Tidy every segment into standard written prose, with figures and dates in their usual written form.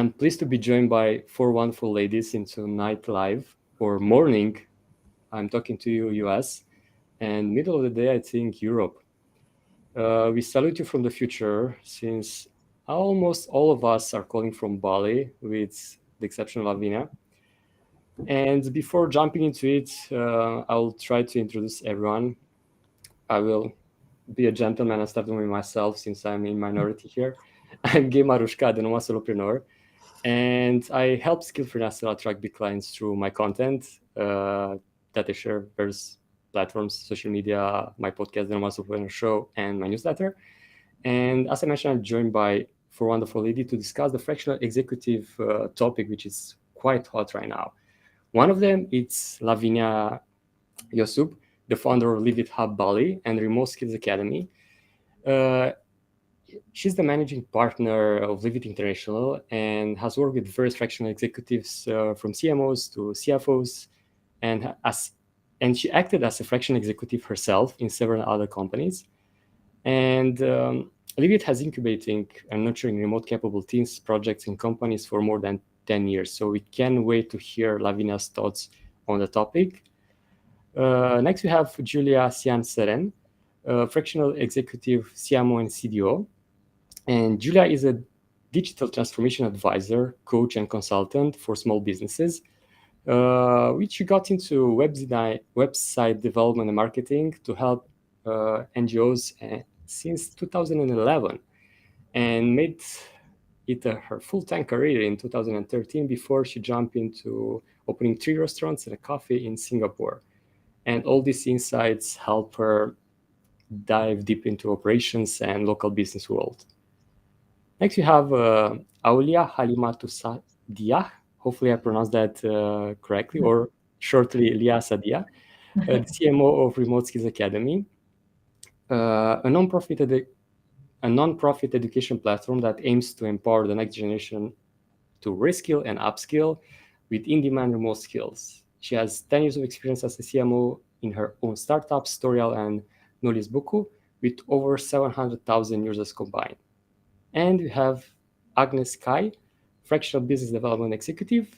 I'm pleased to be joined by four wonderful ladies into Night Live or morning. I'm talking to you, US, and middle of the day, I think Europe. We salute you from the future since almost all of us are calling from Bali, with the exception of Lavinia. And before jumping into it, I'll try to introduce everyone. I will be a gentleman and start with myself since I'm in minority here. I'm Gay Marushka, the Noma Solopreneur, and I help skill freelancers attract big clients through my content that I share various platforms, social media, my podcast, the Noma Solopreneur Show, and my newsletter. And as I mentioned, I'm joined by four wonderful ladies to discuss the fractional executive topic, which is quite hot right now. One of them is Lavinia Yosub, the founder of Live It Hub Bali and Remote Skills Academy. She's the managing partner of Live It International and has worked with various fractional executives from CMOs to CFOs, and she acted as a fractional executive herself in several other companies. And Live It has incubating and nurturing remote capable teams, projects, and companies for more than 10 years. So we can't wait to hear Lavinia's thoughts on the topic. Next, we have Julia Sian Seren, fractional executive, CMO, and CDO. And Julia is a digital transformation advisor, coach, and consultant for small businesses, which she got into website development and marketing to help NGOs since 2011, and made it her full-time career in 2013 before she jumped into opening 3 restaurants and a cafe in Singapore. And all these insights help her dive deep into operations and local business world. Next, we have Aulia Halimatu Sadia. Hopefully, I pronounced that correctly, or shortly, Lia Sadia, the CMO of Remote Skills Academy, a non-profit education platform that aims to empower the next generation to reskill and upskill with in-demand remote skills. She has 10 years of experience as a CMO in her own startup, Storyal and Knowledge Buku, with over 700,000 users combined. And we have Agnes Kai, fractional business development executive.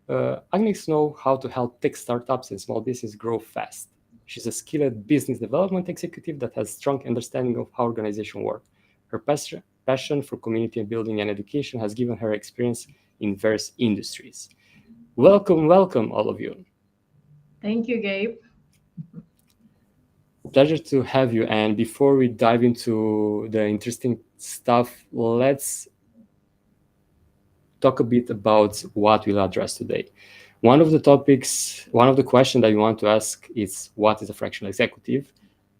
Agnes knows how to help tech startups and small business grow fast. She's a skilled business development executive that has strong understanding of how organizations work. Her passion for community building and education has given her experience in various industries. Welcome, all of you. Thank you, Gabe. Pleasure to have you. And before we dive into the interesting stuff, let's talk a bit about what we'll address today. One of the questions that we want to ask is, what is a fractional executive?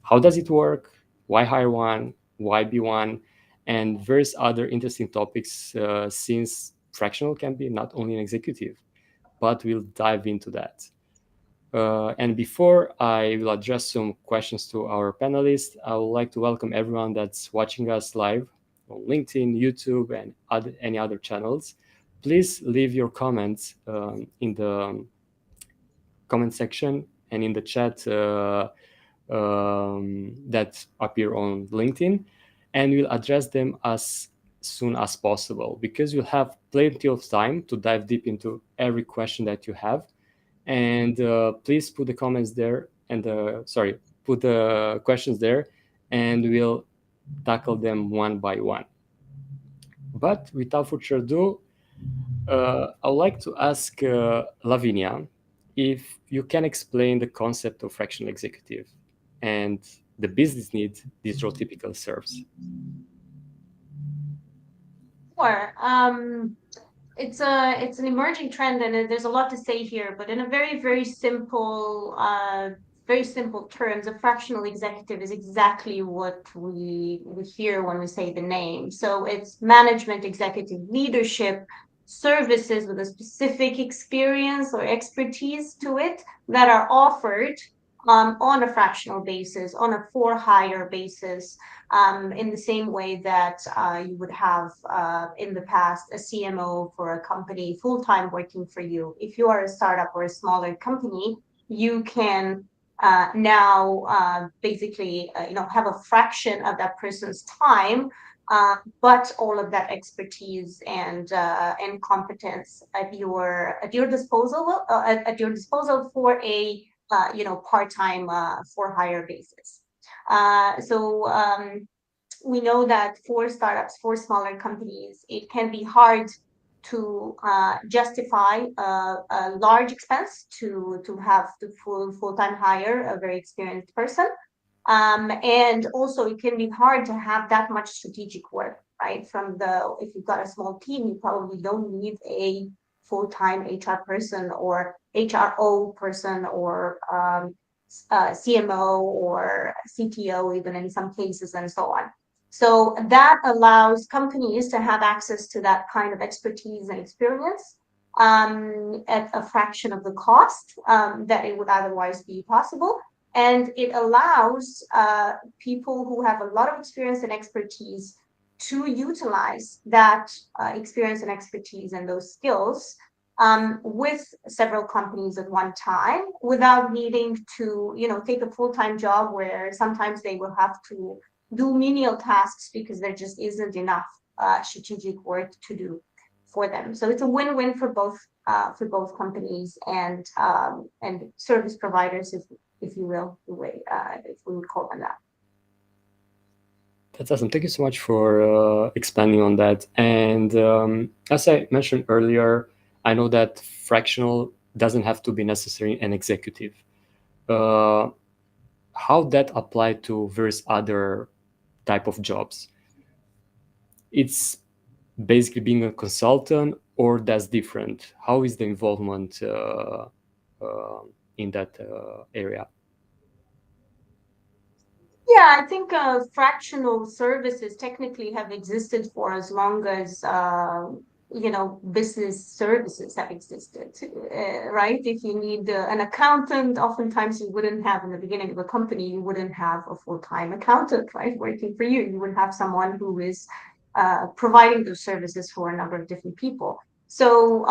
How does it work? Why hire one? Why be one? And various other interesting topics, since fractional can be not only an executive, but we'll dive into that. And before I will address some questions to our panelists, I would like to welcome everyone that's watching us live on LinkedIn, YouTube, and any other channels. Please leave your comments in the comment section and in the chat that appear on LinkedIn, and we'll address them as soon as possible, because we'll have plenty of time to dive deep into every question that you have. And please put the comments there, and put the questions there, and we'll tackle them one by one. But without further ado, I would like to ask Lavinia if you can explain the concept of fractional executive and the business need this role typically serves. Sure. It's an emerging trend, and there's a lot to say here. But in a very simple terms, a fractional executive is exactly what we hear when we say the name. So it's management, executive leadership services with a specific experience or expertise to it that are offered on a fractional basis, on a for hire basis, in the same way that you would have in the past a CMO for a company full-time working for you. If you are a startup or a smaller company, you can now basically have a fraction of that person's time but all of that expertise and competence at your disposal at your disposal for a part-time for hire basis. So we know that for startups, for smaller companies, it can be hard to justify a large expense to have to full-time hire a very experienced person. And also it can be hard to have that much strategic work, right? If you've got a small team, you probably don't need a full-time HR person or HRO person or CMO or CTO, even in some cases, and so on. So that allows companies to have access to that kind of expertise and experience at a fraction of the cost that it would otherwise be possible. And it allows people who have a lot of experience and expertise to utilize that experience and expertise and those skills with several companies at one time without needing to, take a full-time job where sometimes they will have to do menial tasks because there just isn't enough strategic work to do for them. So it's a win-win for both companies and service providers, if you will, the way if we would call them that. That's awesome. Thank you so much for expanding on that. And as I mentioned earlier, I know that fractional doesn't have to be necessarily an executive. How that apply to various other type of jobs? It's basically being a consultant, or that's different? How is the involvement in that area? Yeah, I think fractional services technically have existed for as long as business services have existed, right? If you need an accountant, oftentimes you wouldn't have in the beginning of a company, you wouldn't have a full-time accountant, right, working for you. You would have someone who is providing those services for a number of different people. So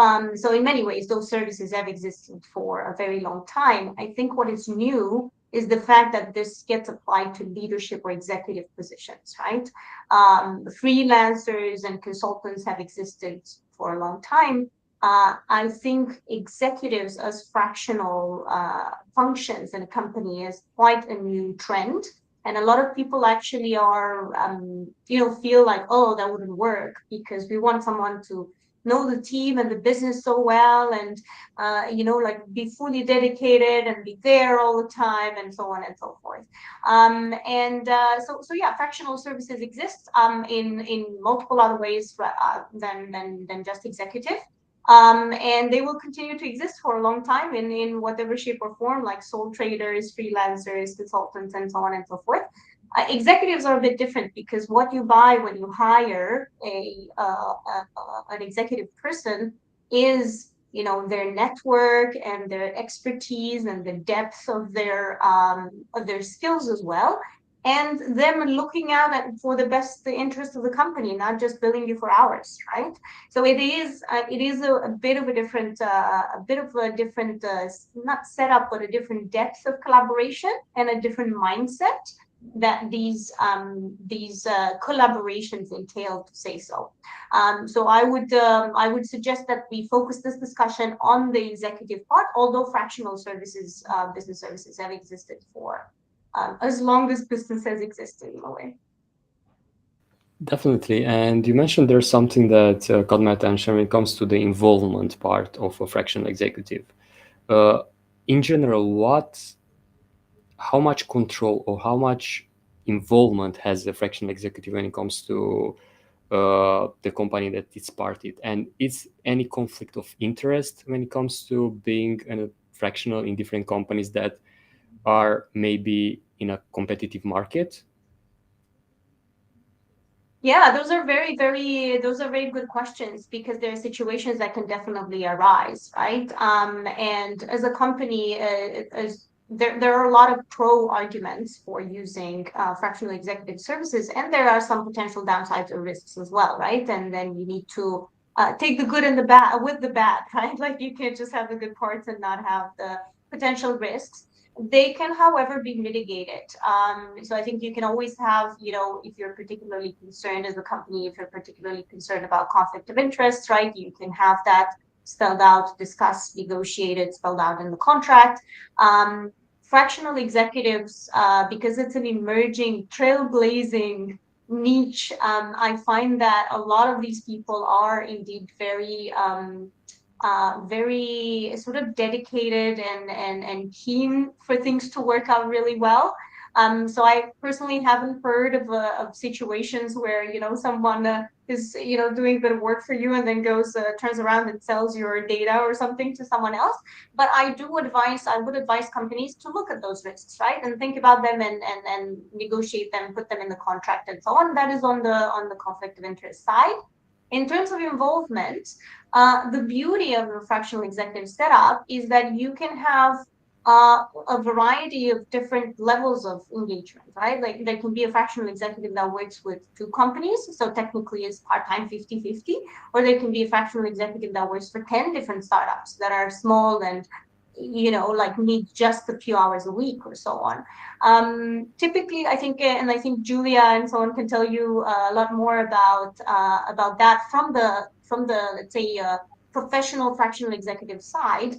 in many ways, those services have existed for a very long time. I think what is new is the fact that this gets applied to leadership or executive positions, right? Freelancers and consultants have existed for a long time. I think executives as fractional functions in a company is quite a new trend. And a lot of people actually are, feel like, oh, that wouldn't work because we want someone to know the team and the business so well and like be fully dedicated and be there all the time and so on and so forth. So yeah, fractional services exist in multiple other ways than just executive. And they will continue to exist for a long time in whatever shape or form, like sole traders, freelancers, consultants, and so on and so forth. Executives are a bit different because what you buy when you hire an executive person is their network and their expertise and the depth of their skills as well, and them looking out for the best interest of the company, not just billing you for hours, right? So it is a bit of a different not setup, but a different depth of collaboration and a different mindset that these collaborations entail, to say so. So I would suggest that we focus this discussion on the executive part, although fractional services, business services have existed for as long as business has existed in a way. Definitely. And you mentioned there's something that caught my attention when it comes to the involvement part of a fractional executive. In general, how much control or how much involvement has the fractional executive when it comes to the company that it's part in? And is any conflict of interest when it comes to being a fractional in different companies that are maybe in a competitive market? Yeah, those are very good questions because there are situations that can definitely arise, right? And as a company, there are a lot of pro arguments for using fractional executive services, and there are some potential downsides or risks as well, right? And then you need to take the good and the bad with the bad, right? Like you can't just have the good parts and not have the potential risks. They can, however, be mitigated. So I think you can always have, if you're particularly concerned as a company, if you're particularly concerned about conflict of interest, right, you can have that spelled out, discussed, negotiated, spelled out in the contract. Fractional executives, because it's an emerging, trailblazing niche, I find that a lot of these people are indeed very sort of dedicated and keen for things to work out really well. So I personally haven't heard of situations where someone is doing a bit of work for you and then turns around and sells your data or something to someone else. But I would advise companies to look at those risks, right, and think about them and negotiate them, put them in the contract and so on. That is on the conflict of interest side. In terms of involvement, the beauty of a fractional executive setup is that you can have a variety of different levels of engagement, right? Like there can be a fractional executive that works with two companies, so technically it's part-time 50-50, or there can be a fractional executive that works for 10 different startups that are small and like need just a few hours a week or so on. Typically, I think, and I think Julia and so on can tell you a lot more about that from the let's say professional fractional executive side.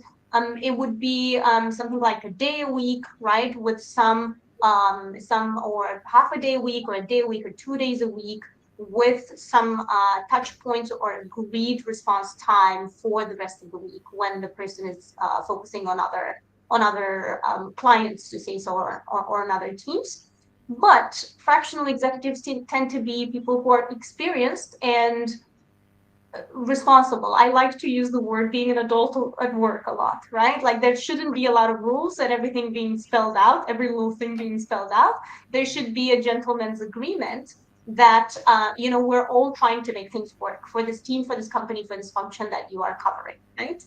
It would be something like a day a week, right, with some or half a day a week or a day a week or 2 days a week with some touch points or agreed response time for the rest of the week when the person is focusing on other clients, to say so, or on other teams. But fractional executives tend to be people who are experienced and responsible. I like to use the word being an adult at work a lot, right? Like there shouldn't be a lot of rules and everything being spelled out, every little thing being spelled out. There should be a gentleman's agreement that we're all trying to make things work for this team, for this company, for this function that you are covering, right?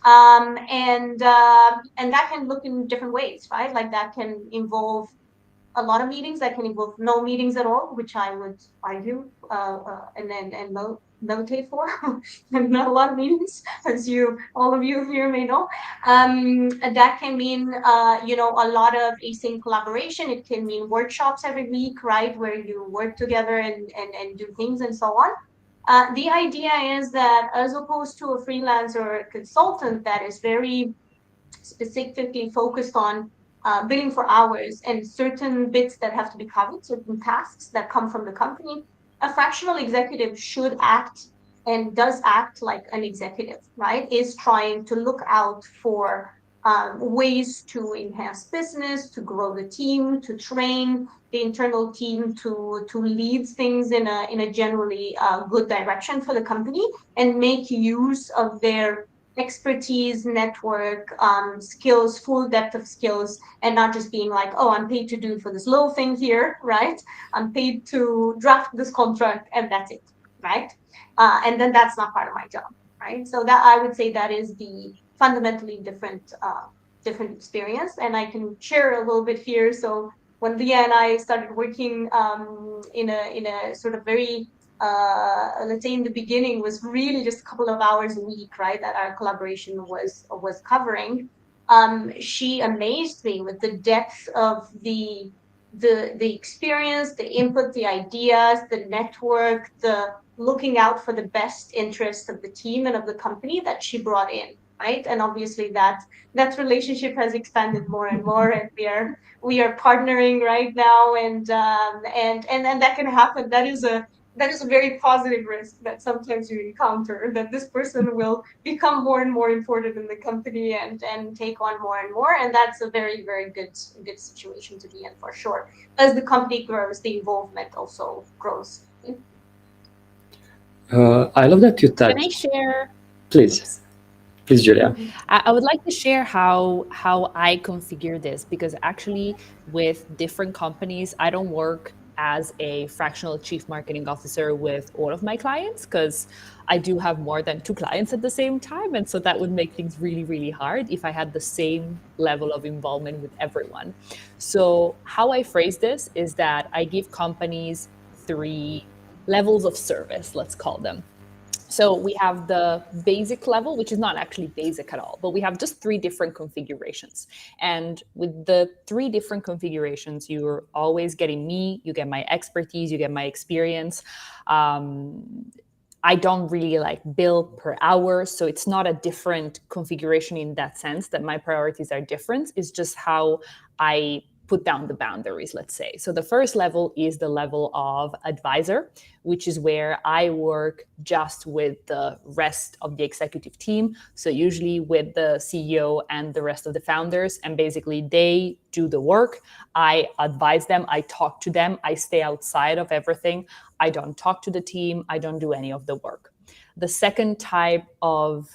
And that can look in different ways, right? Like that can involve a lot of meetings, that can involve no meetings at all, which I would argue and militate for. Not a lot of meetings, as all of you here may know. That can mean a lot of async collaboration. It can mean workshops every week, right, where you work together and do things and so on. The idea is that as opposed to a freelancer or a consultant that is very specifically focused on billing for hours and certain bits that have to be covered, certain tasks that come from the company, a fractional executive should act and does act like an executive, right? Is trying to look out for ways to enhance business, to grow the team, to train the internal team, to lead things in a generally good direction for the company, and make use of their expertise, network, skills, full depth of skills, and not just being like, oh, I'm paid to do for this little thing here, right? I'm paid to draft this contract and that's it, right? And then that's not part of my job, right? So that I would say that is the fundamentally different experience, and I can share a little bit here. So when Leah and I started working in a sort of very let's say in the beginning was really just a couple of hours a week, right, that our collaboration was covering. She amazed me with the depth of the experience, the input, the ideas, the network, the looking out for the best interest of the team and of the company that she brought in, right? And obviously that relationship has expanded more and more, and we are partnering right now, and that can happen. That is a very positive risk that sometimes you encounter, that this person will become more and more important in the company and take on more and more. And that's a very, very good situation to be in, for sure. As the company grows, the involvement also grows. I love that you touched. Can I share? Please, Julia. I would like to share how I configure this, because actually with different companies, I don't work as a fractional chief marketing officer with all of my clients, because I do have more than 2 clients at the same time. And so that would make things really, really hard if I had the same level of involvement with everyone. So how I phrase this is that I give companies 3 levels of service, let's call them. So we have the basic level, which is not actually basic at all, but we have just 3 different configurations. And with the 3 different configurations, you're always getting me, you get my expertise, you get my experience. I don't really like bill per hour, so it's not a different configuration in that sense that my priorities are different. It's just how I put down the boundaries, let's say. So the first level is the level of advisor, which is where I work just with the rest of the executive team. So usually with the CEO and the rest of the founders, and basically they do the work. I advise them, I talk to them, I stay outside of everything. I don't talk to the team, I don't do any of the work. The second type of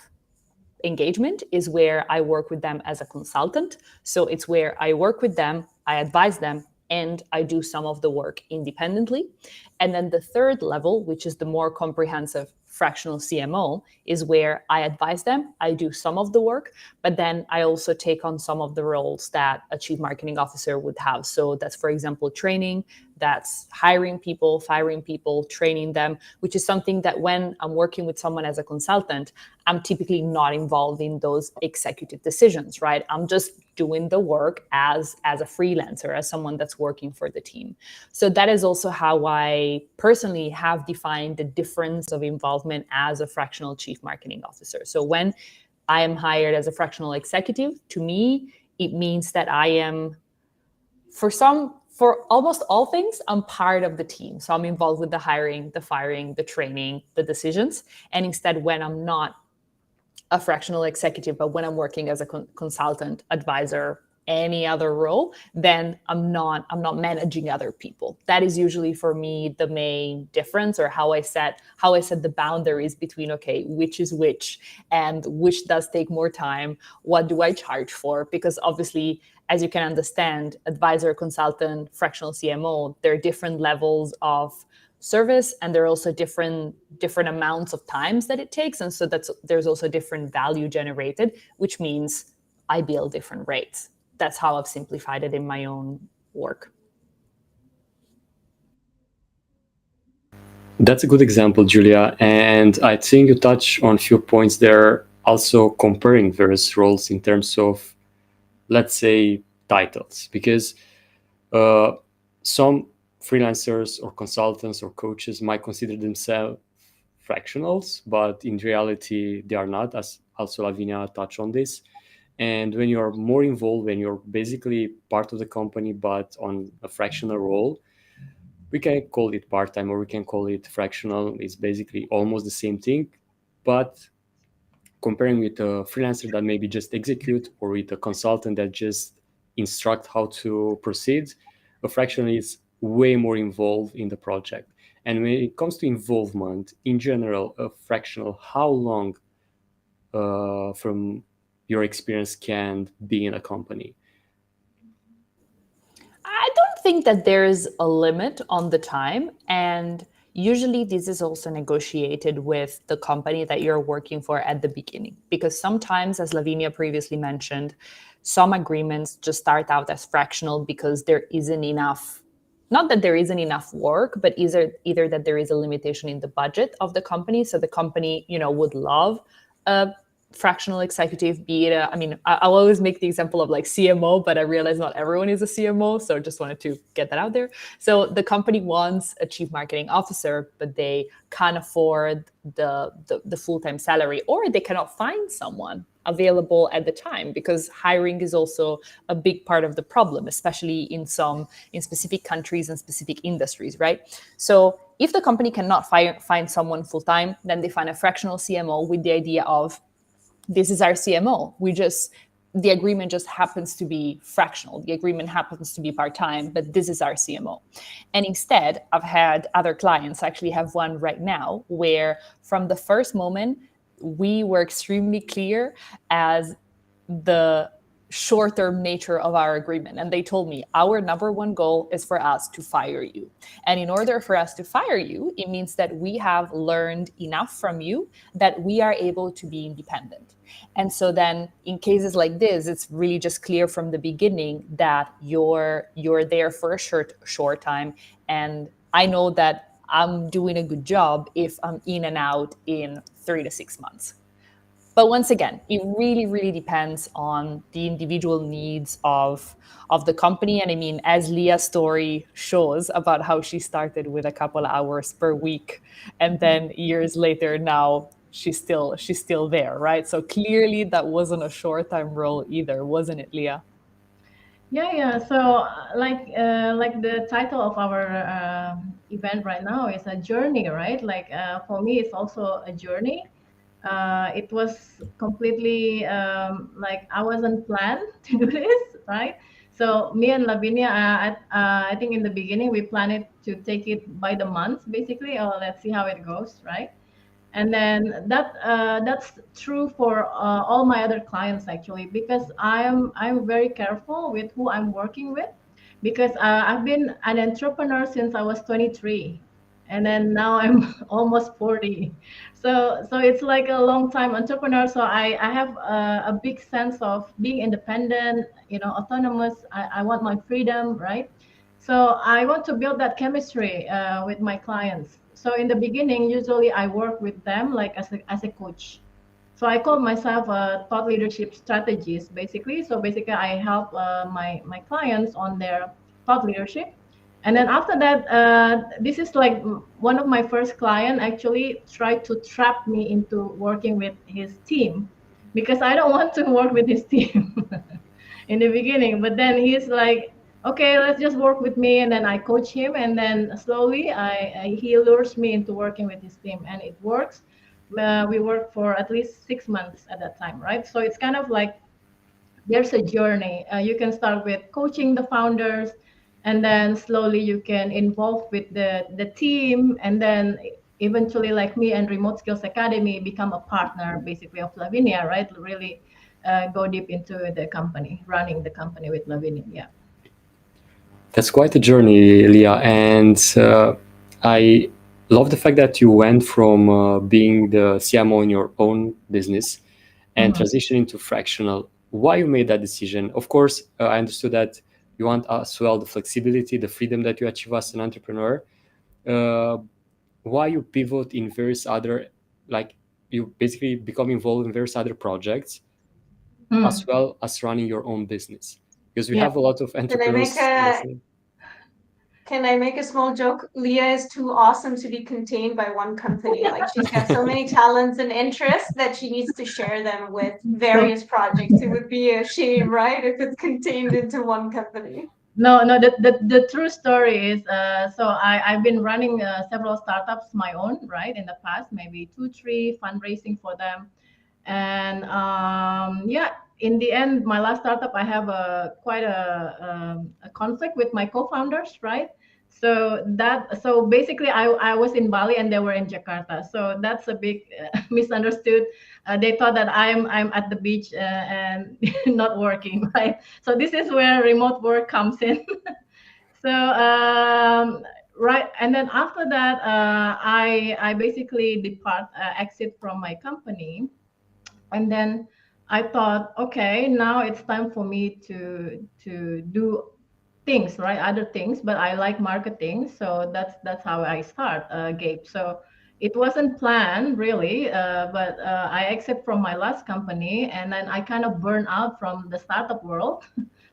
engagement is where I work with them as a consultant. So it's where I work with them, I advise them, and I do some of the work independently. And then the third level, which is the more comprehensive fractional CMO, is where I advise them, I do some of the work, but then I also take on some of the roles that a chief marketing officer would have. So that's, for example, training, that's hiring people, firing people, training them, which is something that when I'm working with someone as a consultant, I'm typically not involved in those executive decisions, right? I'm just doing the work as a freelancer, as someone that's working for the team. So that is also how I personally have defined the difference of involvement as a fractional chief marketing officer. So when I am hired as a fractional executive, to me, it means that I am, for almost all things, I'm part of the team. So I'm involved with the hiring, the firing, the training, the decisions. And instead, when I'm not a fractional executive, but when I'm working as a consultant, advisor, any other role, then I'm not managing other people. That is usually for me the main difference, or how I set the boundaries between, okay, which is which and which does take more time, what do I charge for? Because obviously, as you can understand, advisor, consultant, fractional CMO, there are different levels of service, and there are also different amounts of times that it takes, and so there's also different value generated, which means I bill different rates. That's how I've simplified it in my own work. That's a good example, Julia. And I think you touch on a few points there, also comparing various roles in terms of, let's say, titles, because some freelancers or consultants or coaches might consider themselves fractionals, but in reality, they are not, as also Lavinia touched on this. And when you're more involved, when you're basically part of the company, but on a fractional role, we can call it part-time or we can call it fractional. It's basically almost the same thing, but comparing with a freelancer that maybe just execute, or with a consultant that just instruct how to proceed, a fractional is way more involved in the project. And when it comes to involvement in general, a fractional, how long from your experience can be in a company? I don't think that there's a limit on the time. And usually this is also negotiated with the company that you're working for at the beginning. Because sometimes, as Lavinia previously mentioned, some agreements just start out as fractional because there isn't enough, not that there isn't enough work, but either that there is a limitation in the budget of the company. So the company, would love a fractional executive, be it I'll always make the example of like CMO, but I realize not everyone is a CMO, so just wanted to get that out there. So the company wants a chief marketing officer, but they can't afford the full-time salary, or they cannot find someone available at the time, because hiring is also a big part of the problem, especially in specific countries and specific industries, right? So if the company cannot find someone full-time, then they find a fractional CMO with the idea of, this is our CMO. The agreement just happens to be fractional. The agreement happens to be part-time, but this is our CMO. And instead, I've had other clients, I actually have one right now, where from the first moment, we were extremely clear as the short-term nature of our agreement. And they told me, our number one goal is for us to fire you. And in order for us to fire you, it means that we have learned enough from you that we are able to be independent. And so then in cases like this, it's really just clear from the beginning that you're there for a short time. And I know that I'm doing a good job if I'm in and out in 3 to 6 months. But once again, it really, really depends on the individual needs of the company. And I mean, as Leah's story shows about how she started with a couple of hours per week, and then years later, now she's still there, right? So clearly, that wasn't a short-time role either, wasn't it, Leah? Yeah. So, like the title of our event right now is a journey, right? Like for me, it's also a journey. It was completely like I wasn't planned to do this, right? So me and Lavinia, I think in the beginning we planned it to take it by the month, basically. Oh, let's see how it goes, right? And then that's true for all my other clients actually, because I'm very careful with who I'm working with, because I've been an entrepreneur since I was 23, and then now I'm almost 40. So it's like a long time entrepreneur. So I have a big sense of being independent, autonomous. I want my freedom, right? So I want to build that chemistry with my clients. So in the beginning, usually I work with them like as a coach. So I call myself a thought leadership strategist, basically. So basically, I help my clients on their thought leadership. And then after that, this is like one of my first client actually tried to trap me into working with his team, because I don't want to work with his team in the beginning. But then he's like, okay, let's just work with me. And then I coach him. And then slowly he lures me into working with his team. And it works. We worked for at least 6 months at that time, right? So it's kind of like there's a journey. You can start with coaching the founders, and then slowly you can involve with the team, and then eventually, like me and Remote Skills Academy, become a partner basically of Lavinia, right? Really go deep into the company, running the company with Lavinia. Yeah. That's quite a journey, Leah, and I love the fact that you went from being the CMO in your own business and transitioning to Fractional. Why you made that decision? Of course, I understood that you want as well the flexibility, the freedom that you achieve as an entrepreneur. Why you pivot in various other, like you basically become involved in various other projects as well as running your own business? Because we Yeah. have a lot of entrepreneurs listening. Can I make a small joke? Leah is too awesome to be contained by one company. Like she's got so many talents and interests that she needs to share them with various projects. It would be a shame, right, if it's contained into one company. No, the true story is, so I've been running several startups my own, right, in the past, maybe 2, 3 fundraising for them. And yeah, in the end, my last startup, I have quite a conflict with my co-founders, right? So basically, I was in Bali and they were in Jakarta. So that's a big misunderstood. They thought that I'm at the beach and not working, right? So this is where remote work comes in. So right, and then after that, I basically exit from my company, and then I thought, okay, now it's time for me to do things, right, other things. But I like marketing, so that's how I start, Gabe. So it wasn't planned really, but I exit from my last company, and then I kind of burn out from the startup world,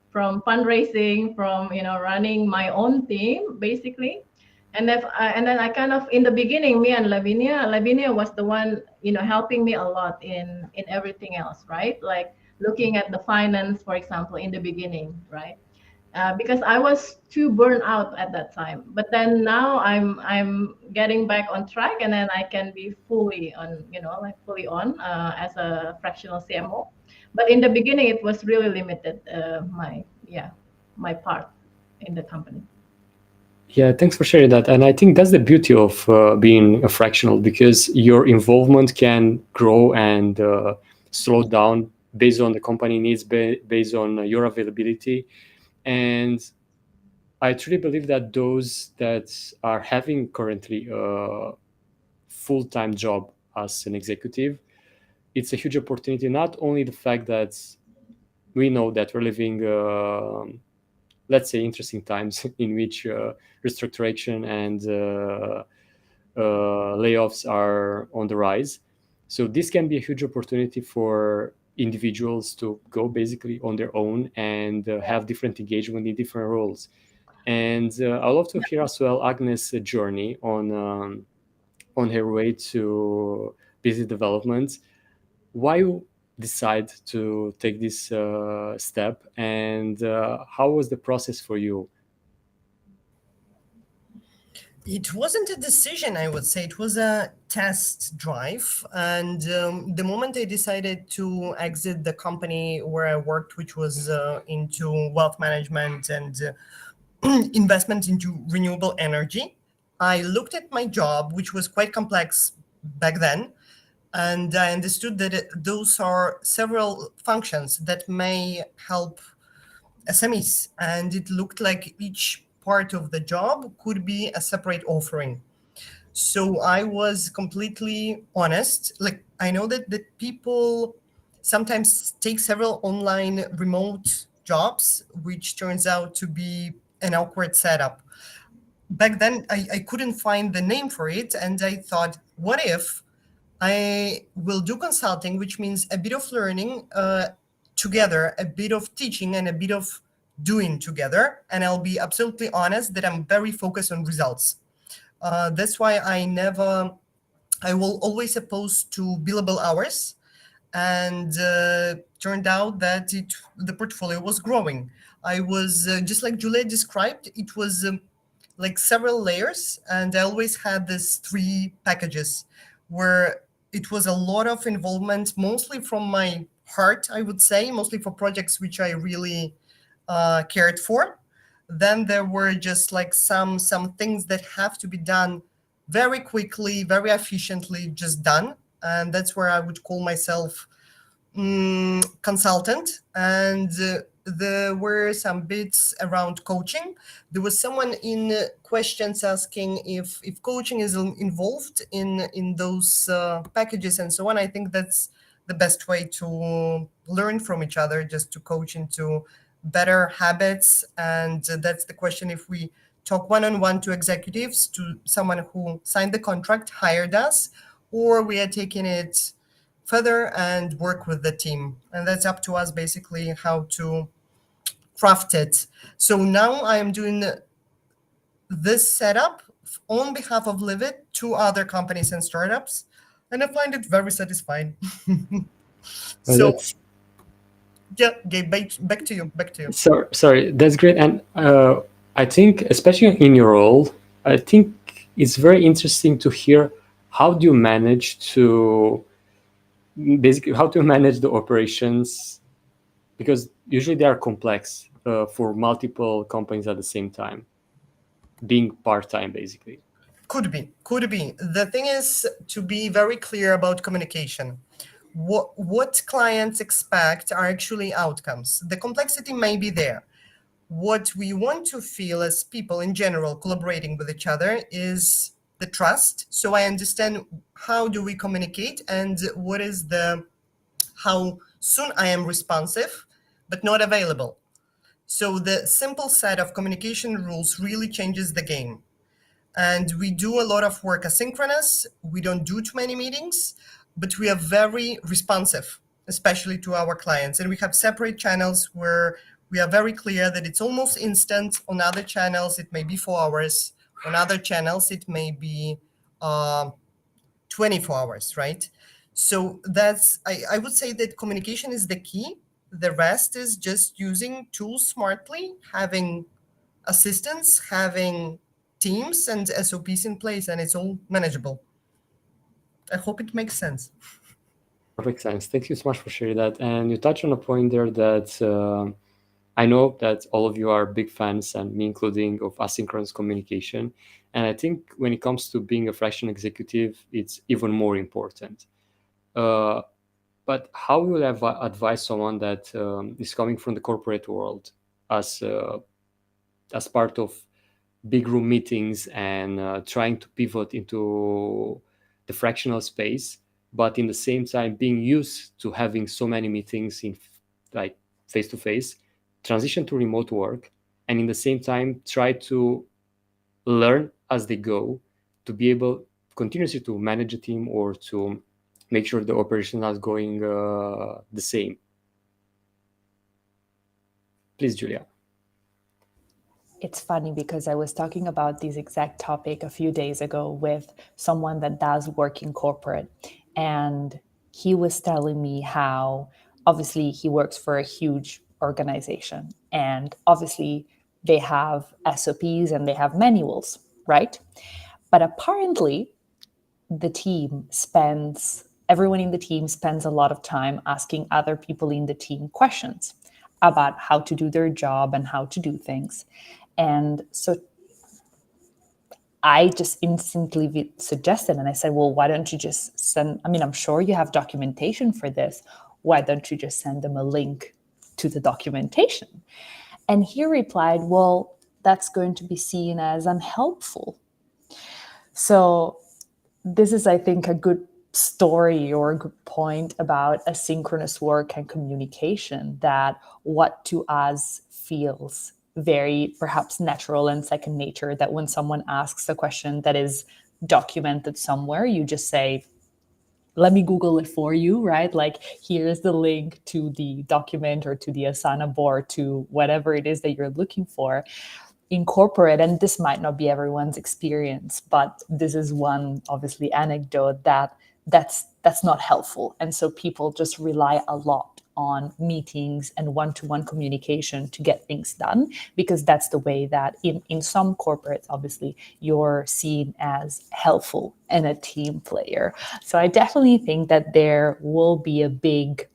from fundraising, from running my own team basically. And then I kind of, in the beginning, me and Lavinia was the one helping me a lot in everything else, right? Like looking at the finance, for example, in the beginning, right? Because I was too burned out at that time. But then now I'm getting back on track, and then I can be fully on, fully on as a fractional CMO. But in the beginning, it was really limited. My part in the company. Yeah, thanks for sharing that. And I think that's the beauty of being a fractional, because your involvement can grow and slow down based on the company needs, based on your availability. And I truly believe that those that are having currently a full-time job as an executive, it's a huge opportunity. Not only the fact that we know that we're living let's say interesting times in which restructuration and layoffs are on the rise. So this can be a huge opportunity for individuals to go basically on their own and have different engagement in different roles. And I'd love to hear as well Agnes' journey on her way to business development. Why you decide to take this step, and how was the process for you? It wasn't a decision, I would say. It was a test drive. And the moment I decided to exit the company where I worked, which was into wealth management and investment into renewable energy, I looked at my job, which was quite complex back then. And I understood that those are several functions that may help SMEs. And it looked like each part of the job could be a separate offering. So I was completely honest. Like, I know that people sometimes take several online remote jobs, which turns out to be an awkward setup. Back then, I couldn't find the name for it. And I thought, what if I will do consulting, which means a bit of learning together, a bit of teaching, and a bit of doing together. And I'll be absolutely honest that I'm very focused on results. That's why I will always oppose to billable hours. And turned out that the portfolio was growing. I was just like Juliet described, it was like several layers, and I always had this three packages where it was a lot of involvement, mostly from my heart, I would say, mostly for projects which I really cared for. Then there were just like some things that have to be done very quickly, very efficiently, just done, and that's where I would call myself consultant. And there were some bits around coaching. There was someone in questions asking if coaching is involved in those packages and so on. I think that's the best way to learn from each other, just to coach into better habits. And that's the question: if we talk one-on-one to executives, to someone who signed the contract, hired us, or we are taking it further and work with the team. And that's up to us basically how to craft it. So now I am doing this setup on behalf of Livid to other companies and startups, and I find it very satisfying. So That's yeah, Gabe, back to you. Back to you. sorry, that's great. And I think, especially in your role, I think it's very interesting to hear how do you manage to basically how to manage the operations, because usually they are complex for multiple companies at the same time, being part-time basically. Could be. The thing is to be very clear about communication. What clients expect are actually outcomes. The complexity may be there. What we want to feel as people in general collaborating with each other is the trust. So I understand how do we communicate and what is the how soon I am responsive but not available. So the simple set of communication rules really changes the game. And we do a lot of work asynchronous. We don't do too many meetings, but we are very responsive, especially to our clients. And we have separate channels where we are very clear that it's almost instant. On other channels, it may be 4 hours. On other channels, it may be 24 hours, right? So that's, I would say that communication is the key. The rest is just using tools smartly, having assistants, having teams and SOPs in place, and it's all manageable. I hope it makes sense. Perfect sense. Thank you so much for sharing that. And you touched on a point there that I know that all of you are big fans, and me including, of asynchronous communication. And I think when it comes to being a fractional executive, it's even more important. But how will you advise someone that is coming from the corporate world as part of big room meetings and trying to pivot into the fractional space, but in the same time being used to having so many meetings in like face to face, transition to remote work, and in the same time try to learn as they go to be able continuously to manage a team or to make sure the operation is going the same? Please, Julia. It's funny because I was talking about this exact topic a few days ago with someone that does work in corporate. And he was telling me how obviously he works for a huge organization. And obviously they have SOPs and they have manuals, right? But apparently everyone in the team spends a lot of time asking other people in the team questions about how to do their job and how to do things. And so I just instantly suggested, and I said, well, why don't you just send, I mean, I'm sure you have documentation for this. Why don't you just send them a link to the documentation? And he replied, well, that's going to be seen as unhelpful. So this is, I think, a good story or a good point about asynchronous work and communication, that what to us feels very perhaps natural and second nature, that when someone asks a question that is documented somewhere, you just say, let me Google it for you, right? Like, here's the link to the document or to the Asana board, to whatever it is that you're looking for. Incorporate, and this might not be everyone's experience, but this is one obviously anecdote that's not helpful. And so people just rely a lot on meetings and one-to-one communication to get things done, because that's the way that in some corporates, obviously, you're seen as helpful and a team player. So I definitely think that there will be a big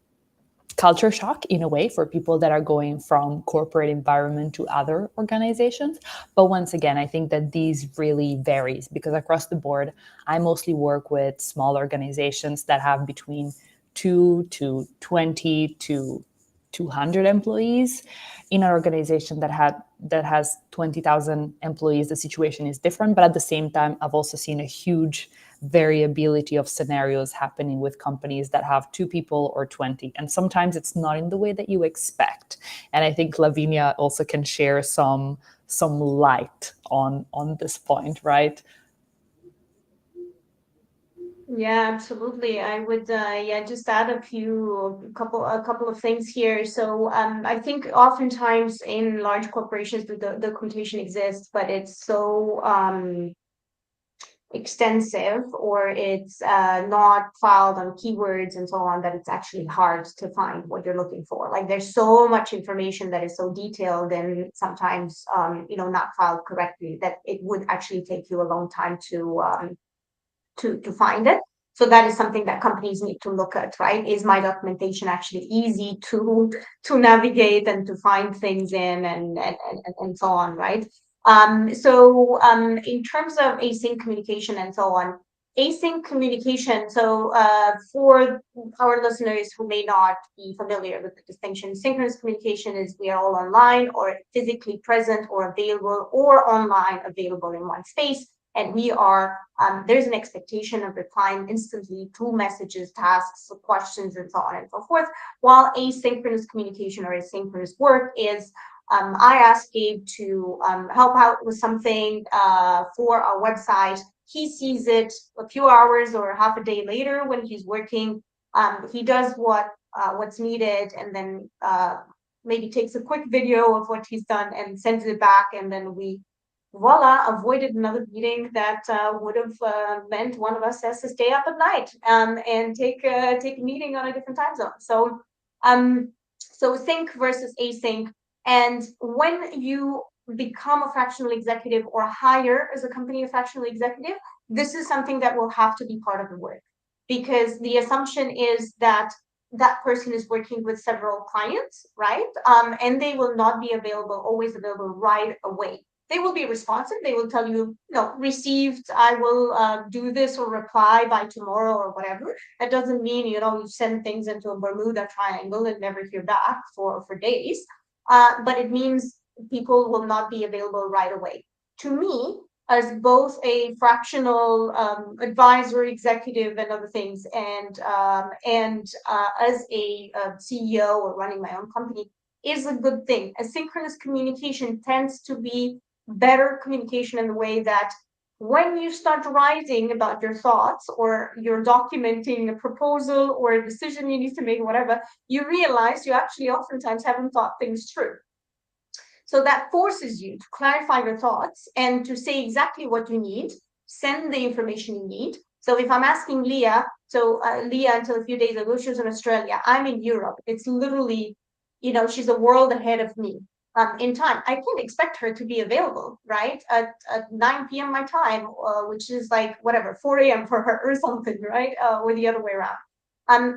culture shock in a way for people that are going from corporate environment to other organizations. But once again, I think that these really varies, because across the board, I mostly work with small organizations that have between 2 to 20 to 200 employees. In an organization that has 20,000 employees, the situation is different. But at the same time, I've also seen a huge variability of scenarios happening with companies that have 2 people or 20. And sometimes it's not in the way that you expect. And I think Lavinia also can share some light on this point, right? Yeah, absolutely. I would just add a couple of things here. So I think oftentimes in large corporations the documentation exists, but it's so extensive, or it's not filed on keywords and so on, that it's actually hard to find what you're looking for. Like, there's so much information that is so detailed and sometimes not filed correctly, that it would actually take you a long time to find it. So that is something that companies need to look at, right? Is my documentation actually easy to navigate and to find things in, and so on, right? In terms of async communication and so on, async communication. So for our listeners who may not be familiar with the distinction, synchronous communication is we are all online or physically present or available, or online available in one space. And we are, there's an expectation of replying instantly to messages, tasks, questions, and so on and so forth. While asynchronous communication or asynchronous work is, I ask Gabe to help out with something for our website. He sees it a few hours or half a day later when he's working. He does what's needed, and then maybe takes a quick video of what he's done and sends it back, and then we voila, avoided another meeting that would have meant one of us has to stay up at night and take a meeting on a different time zone. So sync versus async. And when you become a fractional executive or hire as a company a fractional executive, this is something that will have to be part of the work, because the assumption is that that person is working with several clients, right? And they will not be always available right away. They will be responsive. They will tell you, received, I will do this or reply by tomorrow or whatever. That doesn't mean, you send things into a Bermuda Triangle and never hear back for days. But it means people will not be available right away. To me, as both a fractional advisor, executive, and other things, and as a CEO or running my own company, is a good thing. Asynchronous communication tends to be better communication in the way that When you start writing about your thoughts, or you're documenting a proposal or a decision you need to make, whatever, you realize you actually oftentimes haven't thought things through. So that forces you to clarify your thoughts and to say exactly what you need, send the information you need. So if I'm asking Leah, Leah, until a few days ago, she was in Australia. I'm in Europe. It's literally, she's a world ahead of me in time. I can't expect her to be available, right? At 9 p.m. my time, which is like, whatever, 4 a.m. for her or something, right? Or the other way around.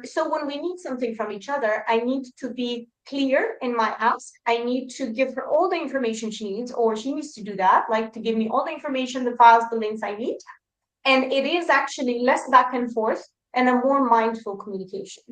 So when we need something from each other, I need to be clear in my ask. I need to give her all the information she needs, or she needs to do that, like to give me all the information, the files, the links I need. And it is actually less back and forth and a more mindful communication.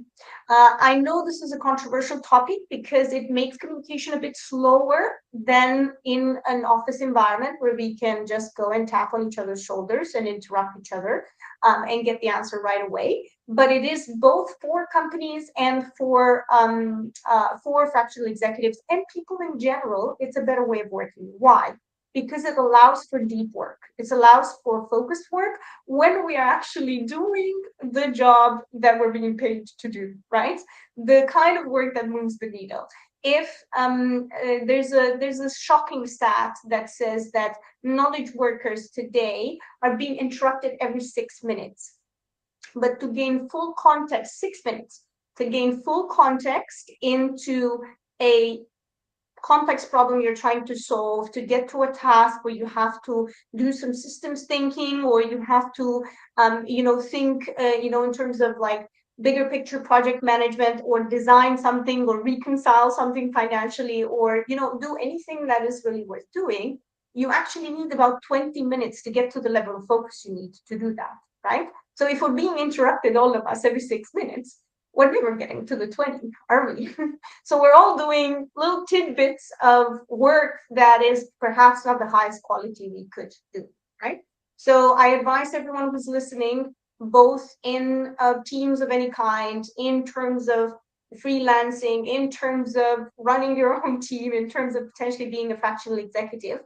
I know this is a controversial topic because it makes communication a bit slower than in an office environment where we can just go and tap on each other's shoulders and interrupt each other and get the answer right away. But it is both for companies and for fractional executives and people in general. It's a better way of working. Why? Because it allows for deep work. It allows for focused work when we are actually doing the job that we're being paid to do, right? The kind of work that moves the needle. If there's a shocking stat that says that knowledge workers today are being interrupted every 6 minutes. But to gain full context, 6 minutes, to gain full context into a complex problem you're trying to solve, to get to a task where you have to do some systems thinking, or you have to think in terms of like bigger picture project management, or design something, or reconcile something financially, or do anything that is really worth doing, you actually need about 20 minutes to get to the level of focus you need to do that, right? So if we're being interrupted, all of us, every 6 minutes, we're never getting to the 20, are we? So we're all doing little tidbits of work that is perhaps not the highest quality we could do, right? So I advise everyone who's listening, both in teams of any kind, in terms of freelancing, in terms of running your own team, in terms of potentially being a fractional executive,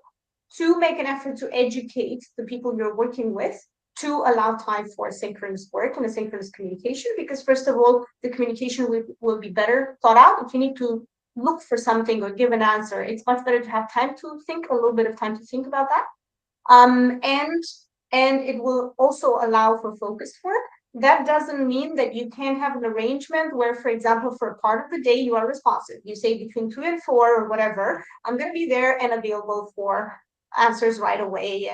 to make an effort to educate the people you're working with, to allow time for asynchronous work and asynchronous communication, because first of all, the communication will be better thought out. If you need to look for something or give an answer, it's much better to have time to think, a little bit of time to think about that. And it will also allow for focused work. That doesn't mean that you can't have an arrangement where, for example, for a part of the day, you are responsive. You say between 2 and 4 or whatever, I'm going to be there and available for answers right away,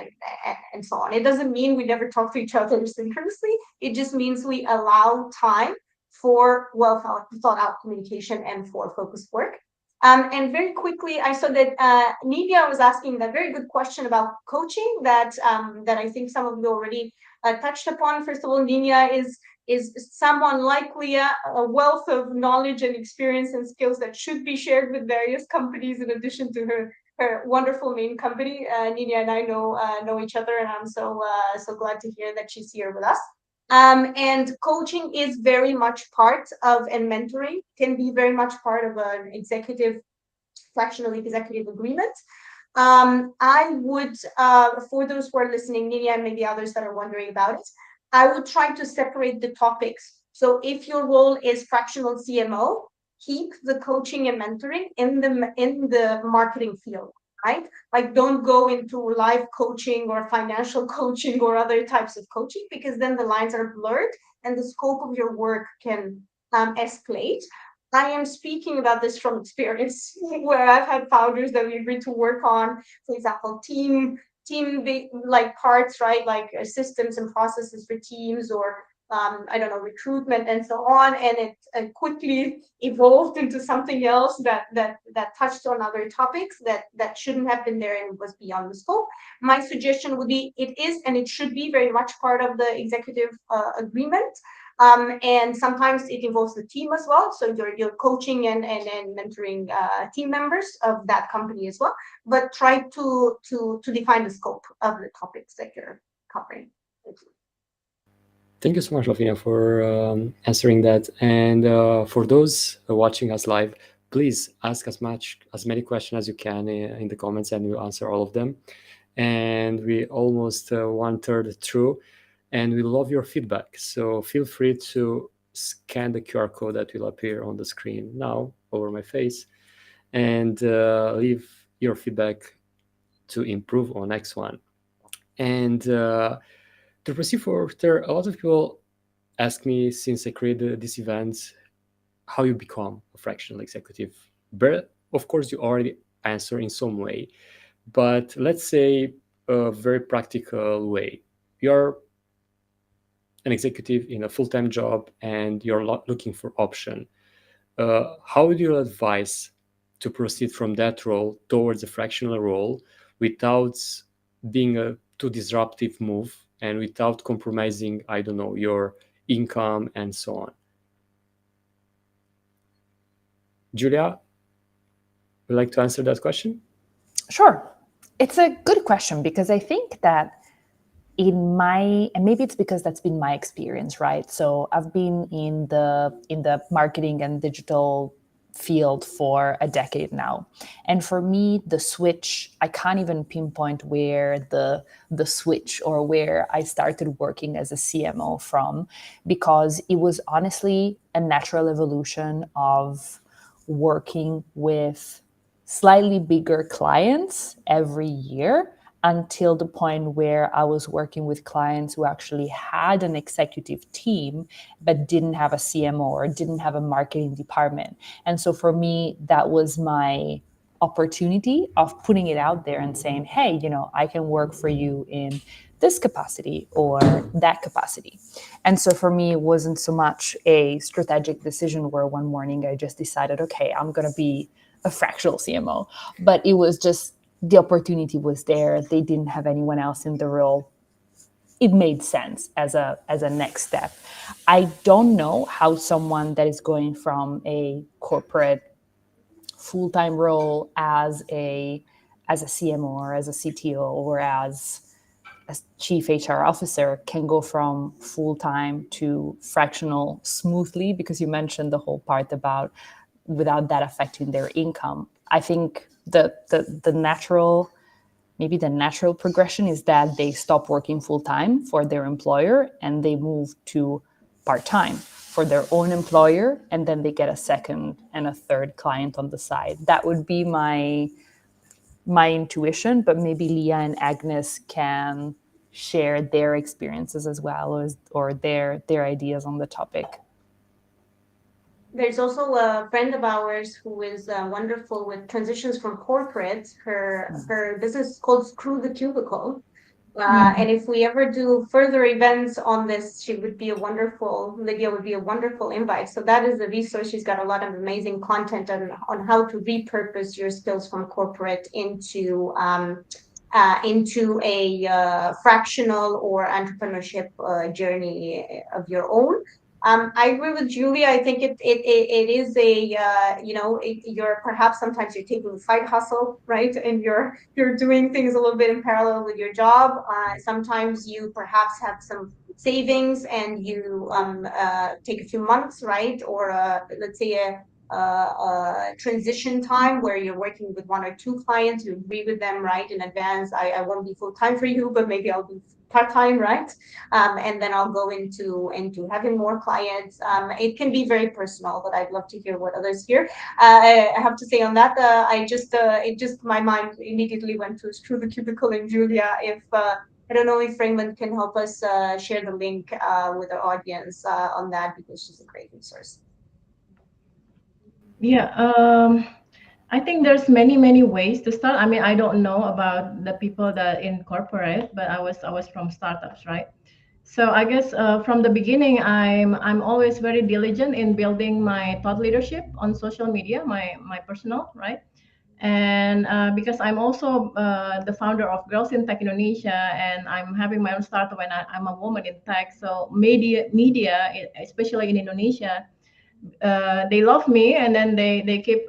and so on. It doesn't mean we never talk to each other synchronously. It just means we allow time for well thought out communication and for focused work. And very quickly, I saw that Nidia was asking that very good question about coaching that I think some of you already touched upon. First of all, Nidia is someone like Leah, a wealth of knowledge and experience and skills that should be shared with various companies in addition to her wonderful main company. Nidia and I know each other, and I'm so glad to hear that she's here with us. And coaching is very much part of, and mentoring can be very much part of an fractional executive agreement. I would, for those who are listening, Nidia and maybe others that are wondering about it, I would try to separate the topics. So if your role is fractional CMO, keep the coaching and mentoring in the marketing field, right? Like, don't go into live coaching or financial coaching or other types of coaching, because then the lines are blurred and the scope of your work can escalate. I am speaking about this from experience, where I've had founders that we agreed to work on, for example, team like parts, right? Like systems and processes for teams, or I don't know, recruitment and so on, and it quickly evolved into something else that touched on other topics that shouldn't have been there and was beyond the scope. My suggestion would be, it is and it should be very much part of the executive agreement. And sometimes it involves the team as well. So you're coaching and mentoring team members of that company as well. But try to define the scope of the topics that you're covering. Thank you so much, Lavinia, for answering that. And for those watching us live, please ask as many questions as you can in the comments, and we'll answer all of them. and we almost 1/3 through, and we love your feedback. So feel free to scan the QR code that will appear on the screen now over my face, and leave your feedback to improve on next one. And to proceed further, a lot of people ask me, since I created this event, how you become a fractional executive. But of course, you already answer in some way. But let's say a very practical way. You're an executive in a full-time job and you're looking for option. How would you advise to proceed from that role towards a fractional role without being a too disruptive move and without compromising, I don't know, your income and so on? Julia, would you like to answer that question? Sure. It's a good question because I think that and maybe it's because that's been my experience, right? So I've been in the marketing and digital field for a decade now. And for me, the switch, I can't even pinpoint where the switch or where I started working as a CMO from, because it was honestly a natural evolution of working with slightly bigger clients every year until the point where I was working with clients who actually had an executive team but didn't have a CMO or didn't have a marketing department. And so for me, that was my opportunity of putting it out there and saying, hey, I can work for you in this capacity or that capacity. And so for me, it wasn't so much a strategic decision where one morning I just decided, okay, I'm going to be a fractional CMO, but it was just the opportunity was there. They didn't have anyone else in the role. It made sense as a next step. I don't know how someone that is going from a corporate full-time role as a CMO or as a CTO or as a chief HR officer can go from full-time to fractional smoothly, because you mentioned the whole part about without that affecting their income. I think the natural, maybe the natural progression is that they stop working full-time for their employer and they move to part-time for their own employer, and then they get a second and a third client on the side. That would be my intuition, but maybe Leah and Agnes can share their experiences as well, or their ideas on the topic. There's also a friend of ours who is wonderful with transitions from corporate. Her business is called Screw the Cubicle. And if we ever do further events on this, Lydia would be a wonderful invite. So that is a resource. She's got a lot of amazing content on how to repurpose your skills from corporate into a fractional or entrepreneurship journey of your own. I agree with Julia. I think it is you're perhaps sometimes you're taking a side hustle, right? And you're doing things a little bit in parallel with your job. Sometimes you perhaps have some savings and you take a few months, right? Or let's say a transition time where you're working with one or two clients, you agree with them right in advance. I won't be full time for you, but maybe I'll be part-time, right? And then I'll go into having more clients. It can be very personal, but I'd love to hear what others hear. I have to say on that, my mind immediately went to Screw the Cubicle and Julia. If I don't know if Raymond can help us share the link with our audience on that, because she's a great resource. Yeah, I think there's many ways to start. I mean, I don't know about the people that in corporate, but I was from startups, right? So I guess from the beginning, I'm always very diligent in building my thought leadership on social media, my personal, right? And because I'm also the founder of Girls in Tech Indonesia, and I'm having my own startup, and I'm a woman in tech. So media, especially in Indonesia, they love me, and then they keep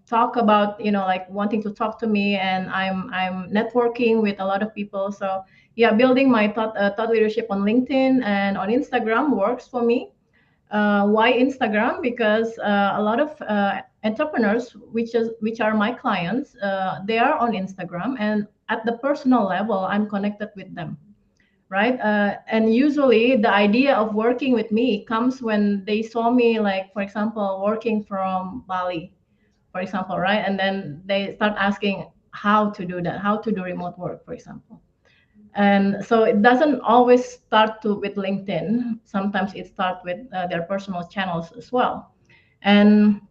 talk about like wanting to talk to me, and I'm networking with a lot of people. So yeah, building my thought leadership on LinkedIn and on Instagram works for me. Why Instagram? Because a lot of entrepreneurs, which are my clients, they are on Instagram, and at the personal level, I'm connected with them, right? And usually, the idea of working with me comes when they saw me, like for example, working from Bali, for example, right? And then they start asking how to do that, how to do remote work, for example. And so it doesn't always start with LinkedIn. Sometimes it starts with their personal channels as well. And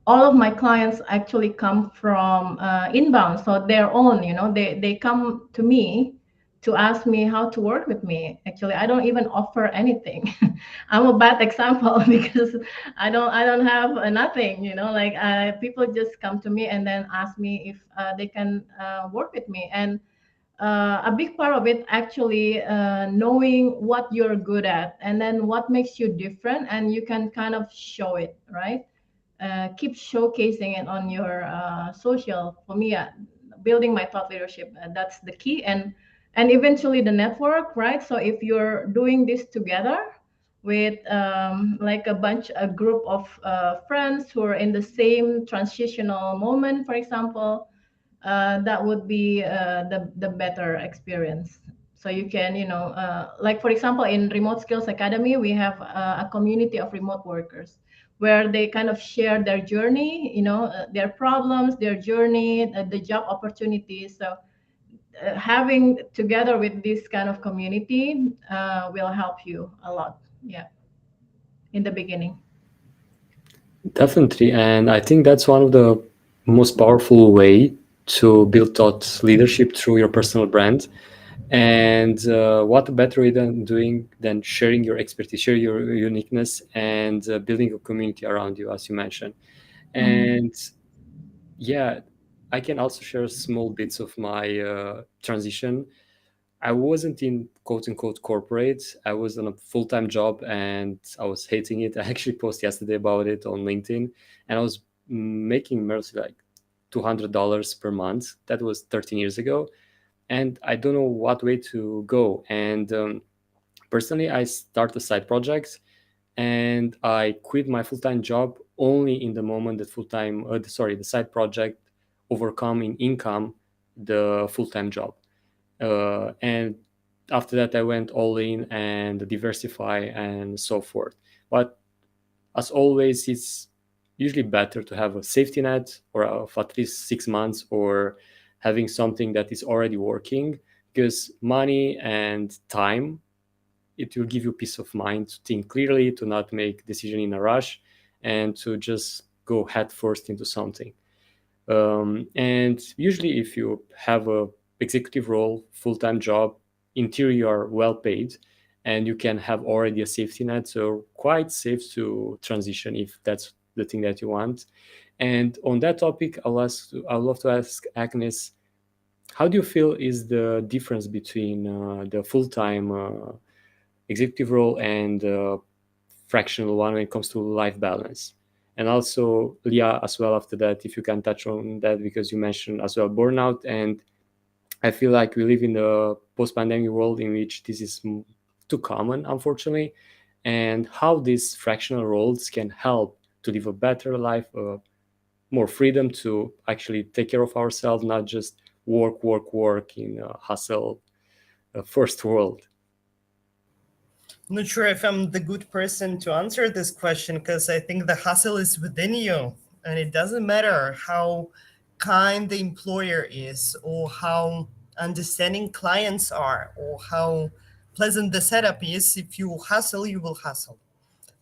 all of my clients actually come from inbound, so their own, they come to me to ask me how to work with me. Actually, I don't even offer anything. I'm a bad example because I don't have nothing, like people just come to me and then ask me if they can work with me. And a big part of it actually knowing what you're good at and then what makes you different, and you can kind of show it, right? Keep showcasing it on your social. For me, building my thought leadership, that's the key. And eventually the network, right? So if you're doing this together with like a group of friends who are in the same transitional moment, for example, that would be the better experience. So you can, like for example, in Remote Skills Academy, we have a community of remote workers where they kind of share their journey, their problems, their journey, the job opportunities. So having together with this kind of community will help you a lot. Yeah, in the beginning. Definitely, and I think that's one of the most powerful way to build thought leadership through your personal brand. And what a better way than sharing your expertise, share your uniqueness, and building a community around you, as you mentioned. And yeah, I can also share small bits of my transition. I wasn't in quote unquote corporate. I was on a full-time job and I was hating it. I actually posted yesterday about it on LinkedIn, and I was making mostly like $200 per month. That was 13 years ago. And I don't know what way to go. And personally, I started a side project and I quit my full-time job only in the moment that the side project overcome in income the full-time job. And after that, I went all in and diversify and so forth. But as always, it's usually better to have a safety net or of at least 6 months, or having something that is already working, because money and time, it will give you peace of mind to think clearly, to not make decision in a rush, and to just go head first into something. And usually, if you have a executive role, full-time job, in theory, you are well paid, and you can have already a safety net, so quite safe to transition if that's the thing that you want. And on that topic, I'd love to ask Agnes, how do you feel is the difference between the full-time executive role and fractional one when it comes to life balance? And also, Leah, as well, after that, if you can touch on that, because you mentioned as well burnout. And I feel like we live in a post-pandemic world in which this is too common, unfortunately, and how these fractional roles can help to live a better life, more freedom to actually take care of ourselves, not just work, work, work in a hustle first world. Not sure if I'm the good person to answer this question, because I think the hustle is within you, and it doesn't matter how kind the employer is, or how understanding clients are, or how pleasant the setup is. If you hustle, you will hustle,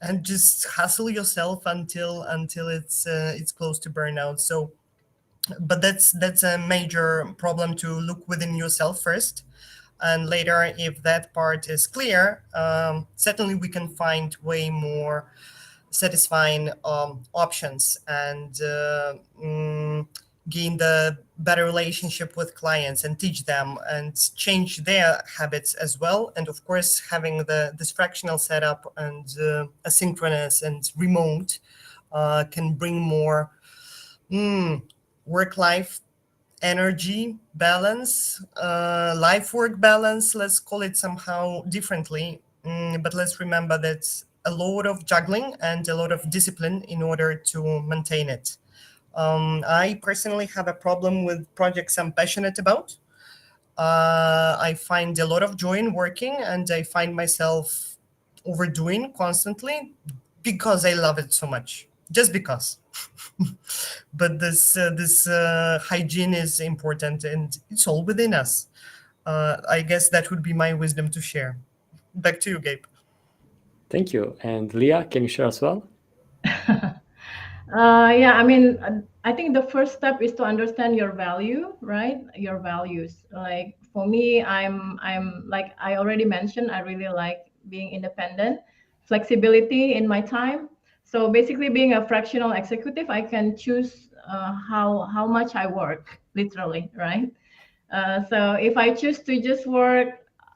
and just hustle yourself until it's close to burnout. So, but that's a major problem, to look within yourself first, and later, if that part is clear, certainly we can find way more satisfying options, and gain the better relationship with clients, and teach them and change their habits as well. And of course, having this fractional setup and asynchronous and remote can bring more work-life energy balance, life work balance, let's call it somehow differently. But let's remember that a lot of juggling and a lot of discipline in order to maintain it. I personally have a problem with projects I'm passionate about. I find a lot of joy in working, and I find myself overdoing constantly because I love it so much. Just because. But this hygiene is important, and it's all within us. I guess that would be my wisdom to share. Back to you, Gabe. Thank you. And Leah, can you share as well? Yeah, I mean, I think the first step is to understand your value, right? Your values. Like for me, I'm like I already mentioned, I really like being independent, flexibility in my time. So basically, being a fractional executive, I can choose how much I work, literally, right? So if I choose to just work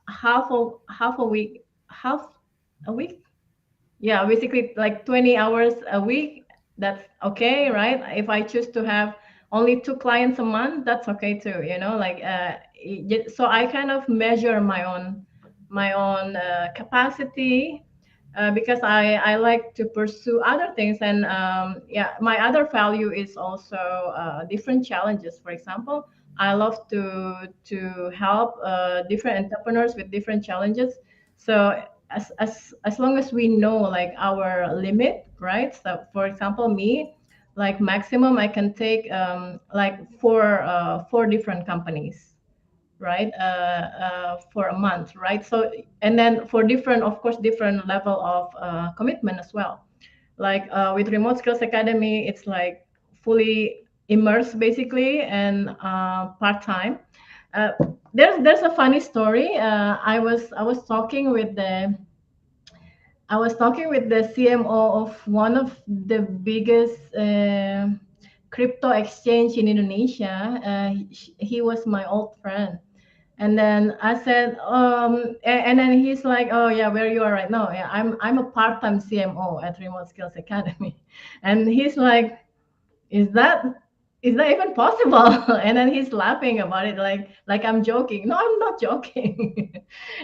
half a week, half a week, yeah, basically like 20 hours a week, that's okay, right? If I choose to have only 2 clients a month, that's okay too, like so I kind of measure my own capacity, because I like to pursue other things. And yeah, my other value is also different challenges. For example, I love to help different entrepreneurs with different challenges. So as long as we know like our limit, right? So for example, me, like maximum I can take like four different companies, right? For a month, right? So, and then for different, of course, different level of commitment as well. Like with Remote Skills Academy, it's like fully immersed basically, and part time. Uh, there's a funny story. I was talking with the CMO of one of the biggest crypto exchange in Indonesia. He was my old friend. And then I said, and then he's like, oh yeah, where you are right now? Yeah, I'm a part-time CMO at Remote Skills Academy. And he's like, is that is that even possible? And then he's laughing about it, like I'm joking. No, I'm not joking.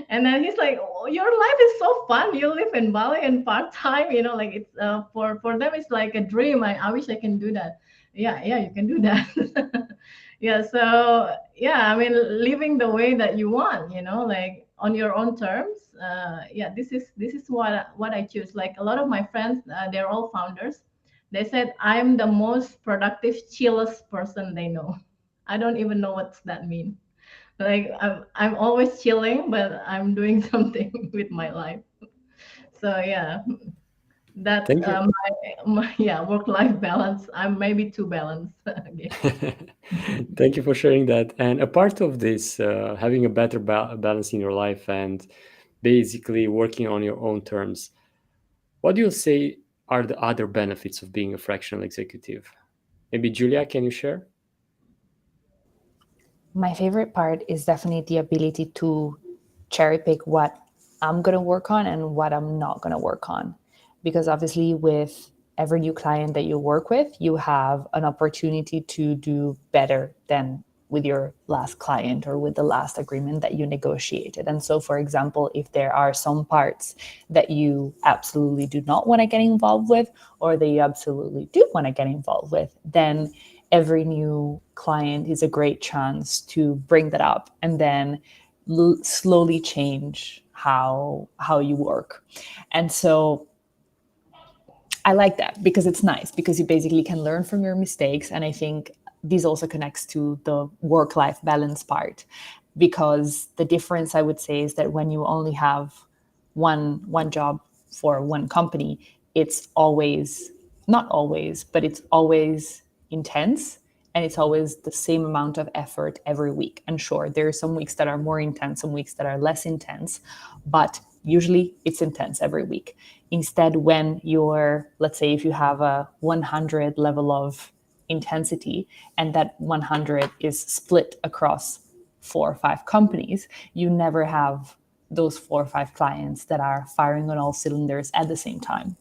And then he's like, oh, your life is so fun. You live in Bali and part-time, like it's for them it's like a dream. I wish I can do that. Yeah, you can do that. Yeah, so yeah, I mean, living the way that you want, like on your own terms. Yeah, this is what I choose. Like a lot of my friends, they're all founders. They said I'm the most productive, chillest person they know. I don't even know what's that mean. Like I'm always chilling, but I'm doing something with my life. So yeah, that's Thank you. my yeah, work-life balance. I'm maybe too balanced. Okay. Thank you for sharing that. And a part of this, having a better balance in your life and basically working on your own terms, what do you say are the other benefits of being a fractional executive? Maybe Julia, can you share? My favorite part is definitely the ability to cherry pick what I'm going to work on and what I'm not going to work on. Because obviously, with every new client that you work with, you have an opportunity to do better than with your last client or with the last agreement that you negotiated. And so, for example, if there are some parts that you absolutely do not want to get involved with, or that you absolutely do want to get involved with, then every new client is a great chance to bring that up and then slowly change how you work. And so I like that because it's nice, because you basically can learn from your mistakes. And I think this also connects to the work-life balance part, because the difference I would say is that when you only have one job for one company, it's always, not always, but it's always intense, and it's always the same amount of effort every week. And sure, there are some weeks that are more intense, some weeks that are less intense, but usually it's intense every week. Instead, when you're, let's say, if you have a 100 level of intensity and that 100 is split across 4 or 5 companies, you never have those 4 or 5 clients that are firing on all cylinders at the same time.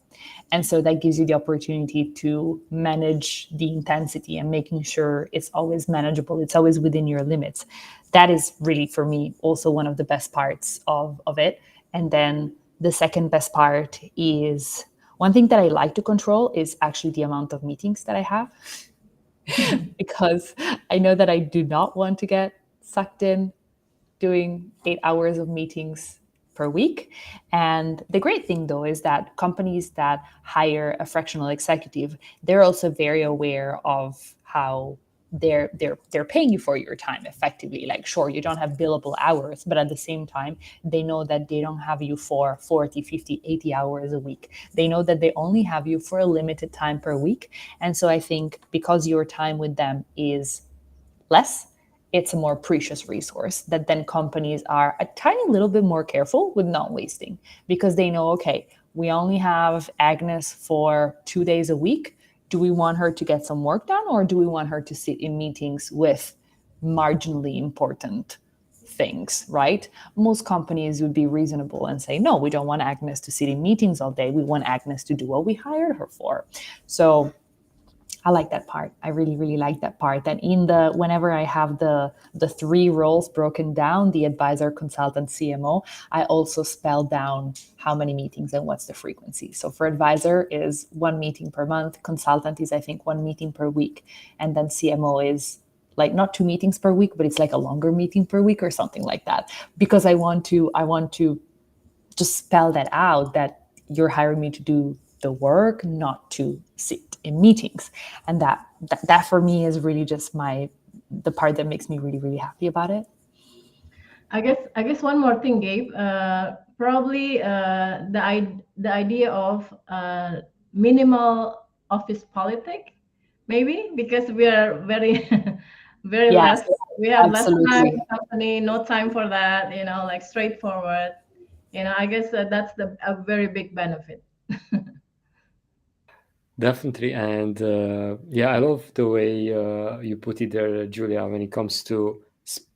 And so that gives you the opportunity to manage the intensity and making sure it's always manageable, it's always within your limits. That is really, for me, also one of the best parts of it. And then The second best part is one thing that I like to control is actually the amount of meetings that I have because I know that I do not want to get sucked in doing 8 hours of meetings per week. And the great thing though is that companies that hire a fractional executive, they're also very aware of how they're paying you for your time effectively. Like, sure, you don't have billable hours, but at the same time, they know that they don't have you for 40, 50, 80 hours a week. They know that they only have you for a limited time per week. And so I think because your time with them is less, it's a more precious resource that then companies are a tiny little bit more careful with not wasting, because they know, okay, we only have Agnes for 2 days a week. Do we want her to get some work done, or do we want her to sit in meetings with marginally important things, right? Most companies would be reasonable and say, no, we don't want Agnes to sit in meetings all day. We want Agnes to do what we hired her for. So I like that part. I really, really like that part. And in the whenever I have the three roles broken down, the advisor, consultant, CMO, I also spell down how many meetings and what's the frequency. So for advisor is 1 meeting per month, consultant is I think 1 meeting per week, and then CMO is like not 2 meetings per week, but it's like a longer meeting per week or something like that. Because I want to just spell that out, that you're hiring me to do the work, not to sit in meetings. And that for me is really just the part that makes me really, really happy about it. I guess one more thing, Gabe. Probably the idea of minimal office politic, maybe because we are very very Yes, less. We have less time in absolutely. company, no time for that. Like straightforward. I guess that's a very big benefit. Definitely. And yeah, I love the way you put it there, Julia, when it comes to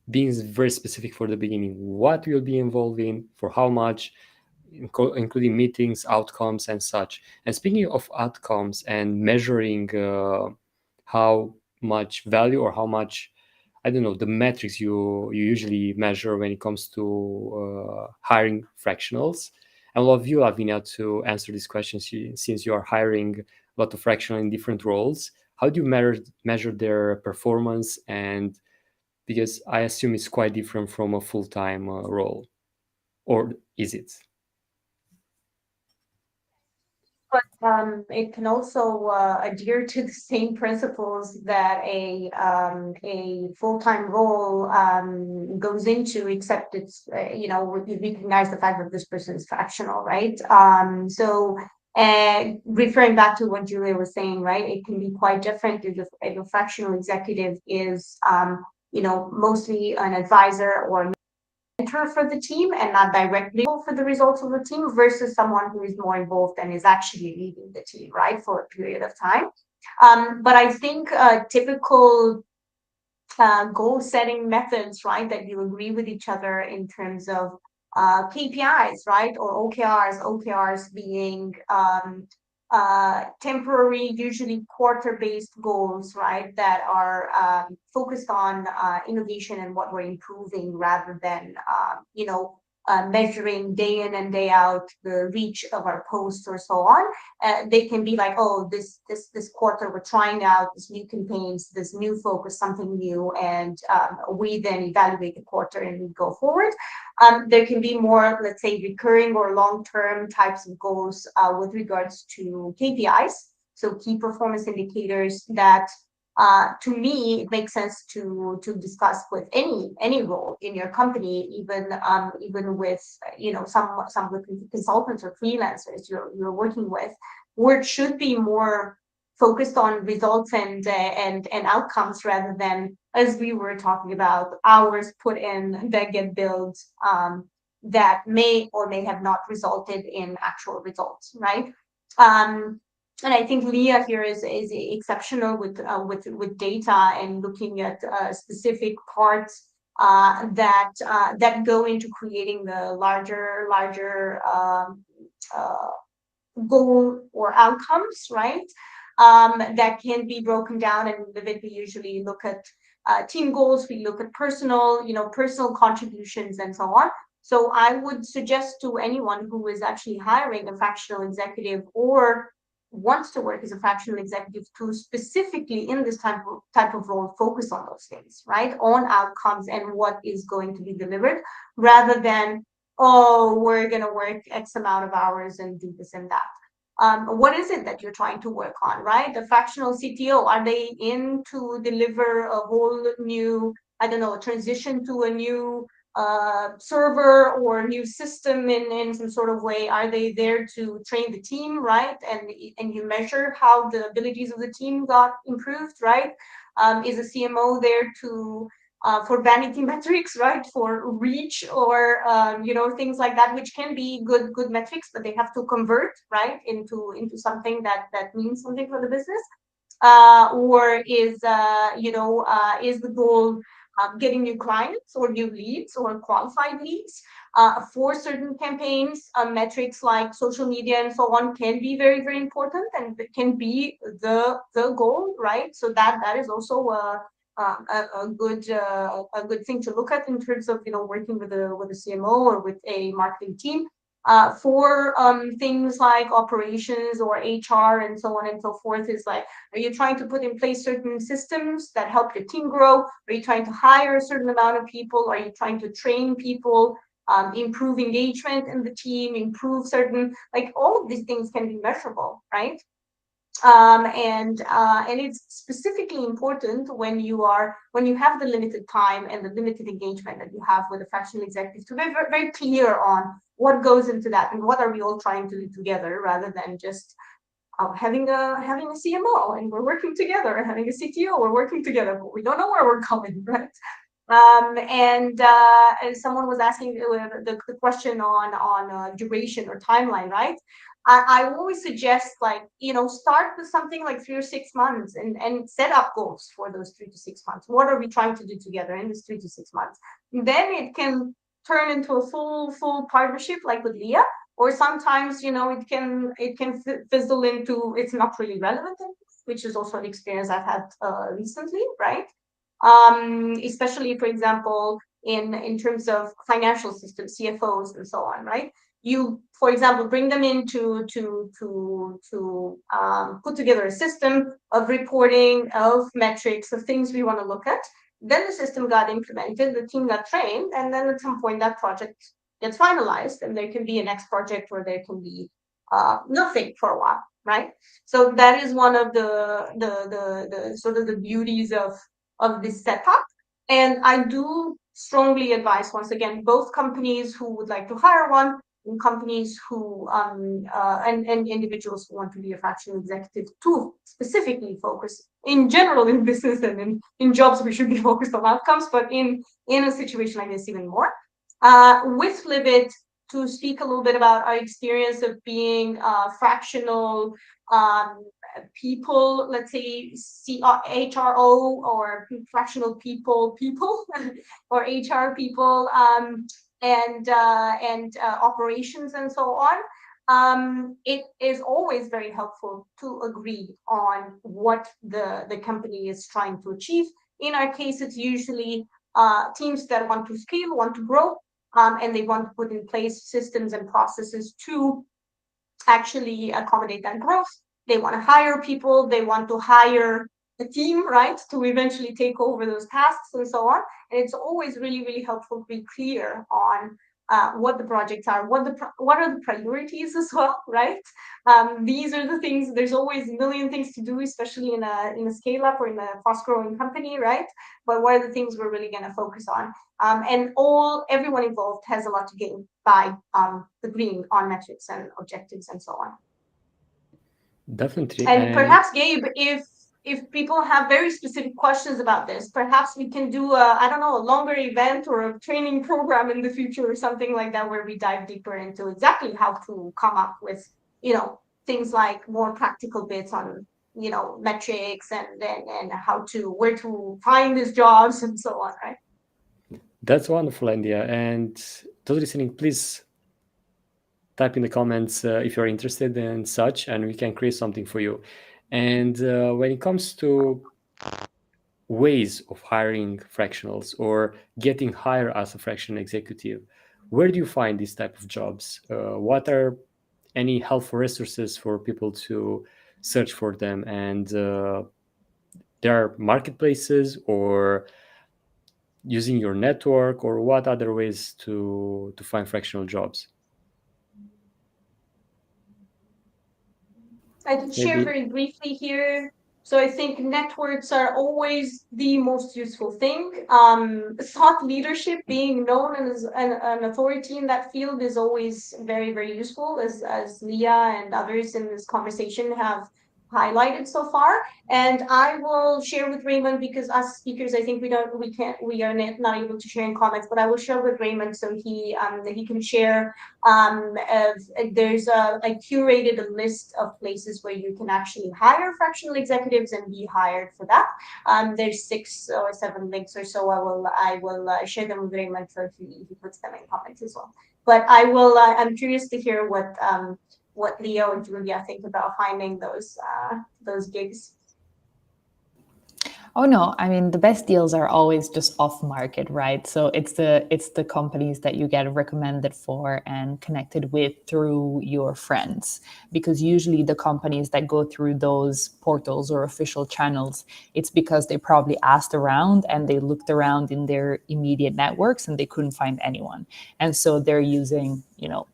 being very specific for the beginning. What will be involved in, for how much, including meetings, outcomes, and such. And speaking of outcomes and measuring how much value or how much, I don't know, the metrics you usually measure when it comes to hiring fractionals. I love you, Lavinia, to answer these questions since you are hiring a lot of fractional in different roles. How do you measure their performance? And because I assume it's quite different from a full-time role, or is it? But it can also adhere to the same principles that a full-time role goes into, except it's we recognize the fact that this person is fractional, right? And referring back to what Julia was saying, right, it can be quite different if a fractional executive is mostly an advisor or for the team and not directly for the results of the team versus someone who is more involved and is actually leading the team, right, for a period of time. But I think typical goal setting methods, right, that you agree with each other in terms of KPIs, right, or OKRs being temporary, usually quarter-based goals, right, that are focused on innovation and what we're improving rather than, measuring day in and day out the reach of our posts or so on. They can be like, oh, this quarter we're trying out this new campaigns, this new focus, something new, and we then evaluate the quarter and we go forward. There can be more, let's say, recurring or long-term types of goals with regards to KPIs, so key performance indicators that to me it makes sense to discuss with any role in your company, even with some of the consultants or freelancers you're working with, where it should be more focused on results and outcomes rather than, as we were talking about, hours put in that get billed that may or may have not resulted in actual results, right? And I think Leah here is exceptional with data and looking at specific parts that go into creating the larger goal or outcomes, right? That can be broken down, and with it we usually look at team goals, we look at personal contributions and so on. So I would suggest to anyone who is actually hiring a fractional executive or wants to work as a fractional executive to specifically in this type of role focus on those things, right? On outcomes and what is going to be delivered, rather than, oh, we're going to work X amount of hours and do this and that. What is it that you're trying to work on, right? The fractional CTO, are they in to deliver a whole new, I don't know, transition to a new server or new system in some sort of way? Are they there to train the team, right? And you measure how the abilities of the team got improved, right? Is a CMO there to for vanity metrics, right? For reach or things like that, which can be good metrics, but they have to convert, right, into something that means something for the business. Or is the goal getting new clients or new leads or qualified leads for certain campaigns? Metrics like social media and so on can be very, very important, and it can be the goal, right? So that is also a good thing to look at in terms of working with a CMO or with a marketing team. For things like operations or HR and so on and so forth, is like, are you trying to put in place certain systems that help your team grow? Are you trying to hire a certain amount of people? Are you trying to train people, improve engagement in the team, improve certain, like, all of these things can be measurable, right? And it's specifically important when you have the limited time and the limited engagement that you have with a fractional executive, to be very, very clear on what goes into that and what are we all trying to do together, rather than just having a CMO and we're working together, and having a CTO, we're working together, but we don't know where we're going, right? And someone was asking the question on duration or timeline, right? I always suggest, like, start with something like 3 or 6 months and set up goals for those 3 to 6 months. What are we trying to do together in this 3 to 6 months? Then it can turn into a full partnership, like with Leah. Or sometimes, it can fizzle into it's not really relevant, which is also an experience I've had recently, right? Especially, for example, in terms of financial systems, CFOs and so on, right? You, for example, bring them in to put together a system of reporting, of metrics, of things we want to look at. Then the system got implemented, the team got trained, and then at some point that project gets finalized, and there can be a next project where there can be nothing for a while, right? So that is one of the sort of the beauties of this setup. And I do strongly advise, once again, both companies who would like to hire one, and companies who and individuals who want to be a fractional executive, to specifically focus in general in business, and in jobs we should be focused on outcomes, but in a situation like this even more. With Livit, to speak a little bit about our experience of being fractional people, let's say HRO or fractional people or HR people, and operations and so on. It is always very helpful to agree on what the company is trying to achieve. In our case, it's usually teams that want to scale, want to grow, and they want to put in place systems and processes to actually accommodate that growth. They want to hire people, they want to hire a team, right, to eventually take over those tasks and so on. And it's always really, really helpful to be clear on what the projects are, what are the priorities as well, right? These are the things. There's always a million things to do, especially in a scale up or in a fast growing company, right? But what are the things we're really going to focus on? And everyone involved has a lot to gain by agreeing on metrics and objectives and so on. Definitely. And perhaps, Gabe, if people have very specific questions about this, perhaps we can do a longer event or a training program in the future or something like that, where we dive deeper into exactly how to come up with, things like more practical bits on, metrics and where to find these jobs and so on, right? That's wonderful, India. And those listening, please type in the comments if you're interested in such, and we can create something for you. And when it comes to ways of hiring fractionals or getting hired as a fractional executive, where do you find these type of jobs? What are any helpful resources for people to search for them? And there are marketplaces or using your network, or what other ways to find fractional jobs? I can share very briefly here. So I think networks are always the most useful thing. Thought leadership, being known as an authority in that field, is always very, very useful, as Leah and others in this conversation have highlighted so far. And I will share with Raymond, because us speakers, I think we are not able to share in comments, but I will share with Raymond so he can share. There's I curated a list of places where you can actually hire fractional executives and be hired for that. There's 6 or 7 links or so. I will share them with Raymond so he puts them in comments as well. But I'm curious to hear what Leo and Julia think about finding those gigs. Oh no, I mean the best deals are always just off market, right? So it's the companies that you get recommended for and connected with through your friends, because usually the companies that go through those portals or official channels, it's because they probably asked around and they looked around in their immediate networks and they couldn't find anyone. And so they're using,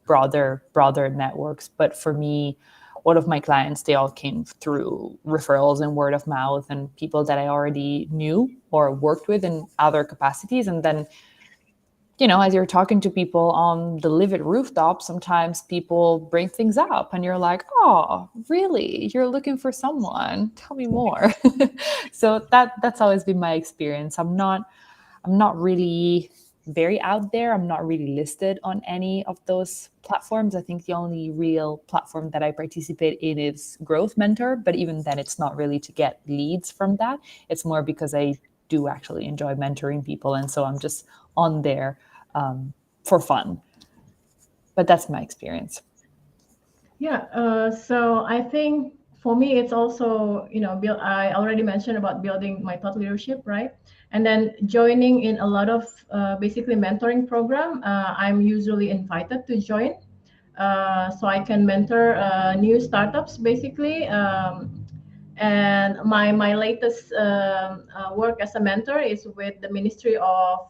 broader networks. But for me, all of my clients, they all came through referrals and word of mouth and people that I already knew or worked with in other capacities. And then, as you're talking to people on the Live It rooftop, sometimes people bring things up and you're like, oh, really? You're looking for someone? Tell me more. So that's always been my experience. I'm not really very out there. I'm not really listed on any of those platforms. I think the only real platform that I participate in is Growth Mentor, but even then it's not really to get leads from that. It's more because I do actually enjoy mentoring people. And so I'm just on there for fun. But that's my experience. Yeah, so I think for me, it's also, I already mentioned about building my thought leadership, right? And then joining in a lot of basically mentoring program. I'm usually invited to join. So I can mentor new startups basically. And my latest work as a mentor is with the Ministry of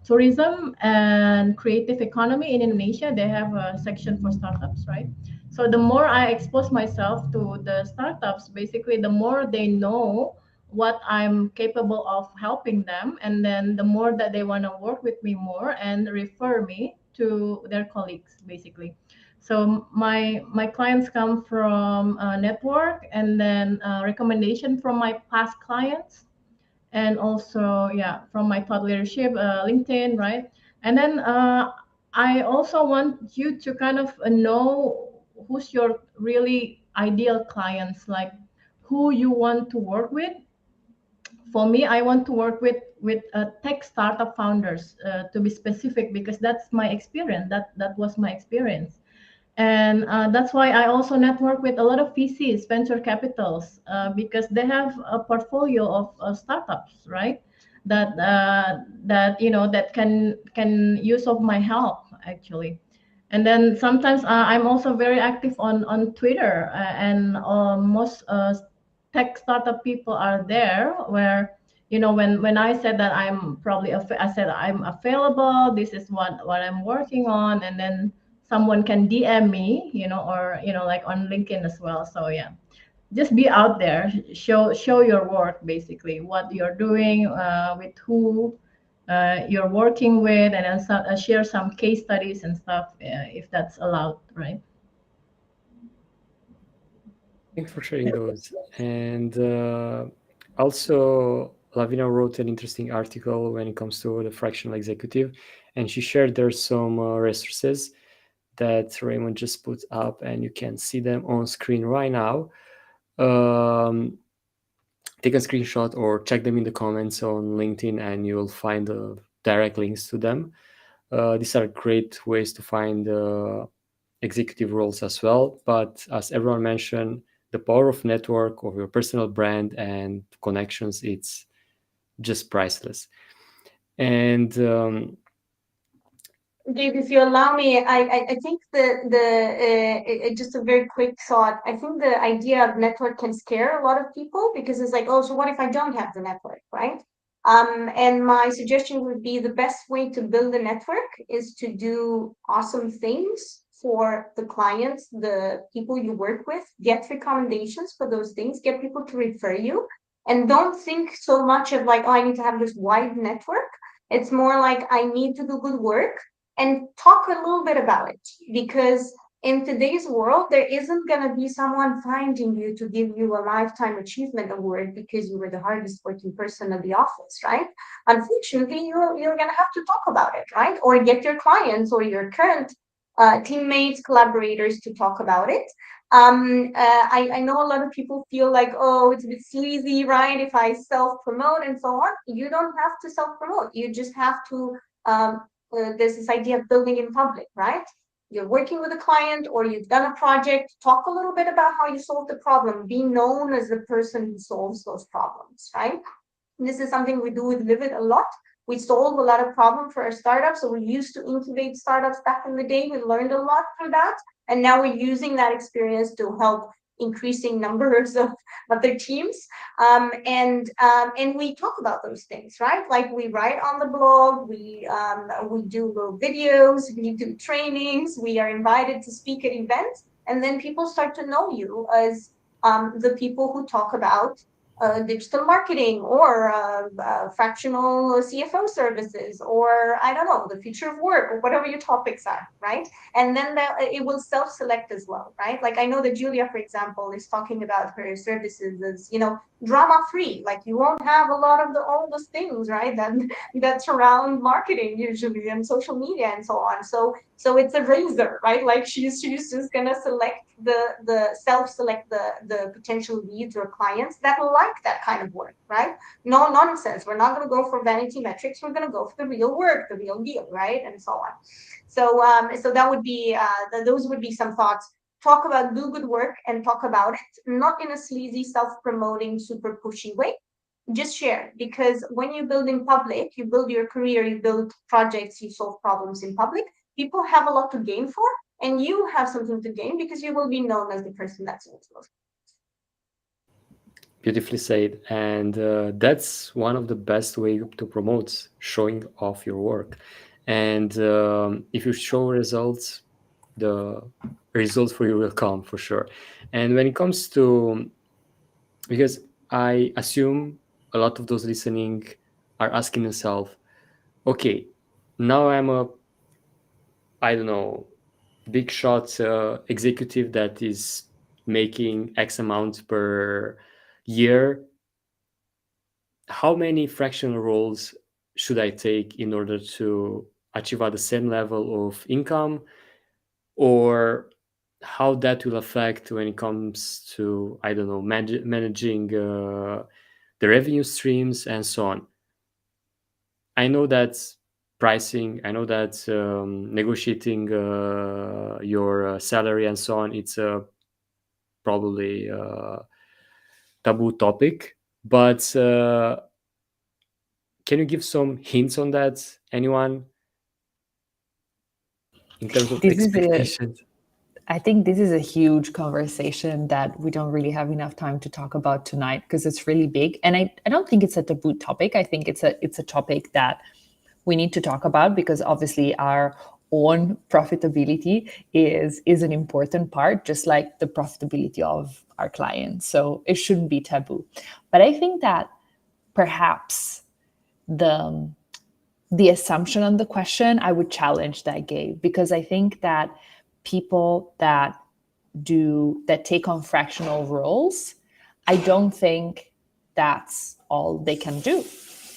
tourism and creative economy in Indonesia. They have a section for startups, right? So the more I expose myself to the startups, basically, the more they know what I'm capable of helping them, and then the more that they want to work with me more and refer me to their colleagues, basically. So my clients come from a network, and then recommendation from my past clients, and also from my thought leadership, LinkedIn, right? And then I also want you to kind of know who's your really ideal clients, like who you want to work with. For me, I want to work with tech startup founders, to be specific, because that's my experience. That was my experience. And that's why I also network with a lot of VCs, venture capitals, because they have a portfolio of startups, right? That can use of my help, actually. And then sometimes I'm also very active on Twitter, and most tech startup people are there, where when I said that I said I'm available, this is what I'm working on, and then someone can DM me, or like on LinkedIn as well. So yeah, just be out there, show your work, basically what you're doing, with who you're working with, and then share some case studies and stuff, if that's allowed, right? Thanks for sharing those. And also, Lavina wrote an interesting article when it comes to the fractional executive, and she shared there's some resources that Raymond just put up, and you can see them on screen right now. Take a screenshot or check them in the comments on LinkedIn, and you'll find the direct links to them. These are great ways to find executive roles as well. But as everyone mentioned, the power of network, of your personal brand and connections, it's just priceless. And Gabe, if you allow me, I think just a very quick thought. I think the idea of network can scare a lot of people because it's like, oh, so what if I don't have the network, right? And my suggestion would be the best way to build a network is to do awesome things for the clients, the people you work with, get recommendations for those things, get people to refer you, and don't think so much of like, oh, I need to have this wide network. It's more like I need to do good work and talk a little bit about it, because in today's world there isn't going to be someone finding you to give you a lifetime achievement award because you were the hardest working person at the office, right? Unfortunately, you're going to have to talk about it, right? Or get your clients or your current teammates, collaborators to talk about it. I know a lot of people feel like, oh, it's a bit sleazy, right? If I self promote and so on. You don't have to self promote. You just have to there's this idea of building in public, right? You're working with a client or you've done a project, talk a little bit about how you solved the problem, be known as the person who solves those problems, right? This is something we do with Livid a lot. We solve a lot of problems for our startups. So we used to incubate startups back in the day. We learned a lot through that. And now we're using that experience to help increasing numbers of their teams. And we talk about those things, right? Like we write on the blog, we do little videos, we do trainings, we are invited to speak at events, and then people start to know you as the people who talk about digital marketing or fractional CFO services, or I don't know, the future of work, or whatever your topics are, right? And then it will self-select as well, right? Like I know that Julia, for example, is talking about her services as, drama-free. Like you won't have a lot of all those things, right? That surround marketing usually and social media and so on. So it's a razor, right? Like she's just gonna self-select the potential leads or clients that like that kind of work, right? No nonsense. We're not gonna go for vanity metrics. We're gonna go for the real work, the real deal, right? And so on. So that would be those would be some thoughts. Talk about do good work and talk about it, not in a sleazy, self-promoting, super pushy way. Just share, because when you build in public, you build your career, you build projects, you solve problems in public. People have a lot to gain for, and you have something to gain because you will be known as the person that solves those. Beautifully said. And that's one of the best way to promote showing off your work. And if you show results, the results for you will come for sure. And when it comes to, because I assume a lot of those listening are asking themselves, okay, now I'm a, I don't know, big shot executive that is making X amount per year. How many fractional roles should I take in order to achieve at the same level of income, or how that will affect when it comes to, I don't know, managing the revenue streams and so on. I know that pricing, I know that negotiating your salary and so on, it's probably a taboo topic, but can you give some hints on that, anyone, in terms of expectations? I think this is a huge conversation that we don't really have enough time to talk about tonight because it's really big. And I don't think it's a taboo topic. I think it's a topic that we need to talk about because obviously our own profitability is an important part, just like the profitability of our clients. So it shouldn't be taboo. But I think that perhaps the assumption on the question, I would challenge that, Gabe, because I think that people that take on fractional roles, I don't think that's all they can do,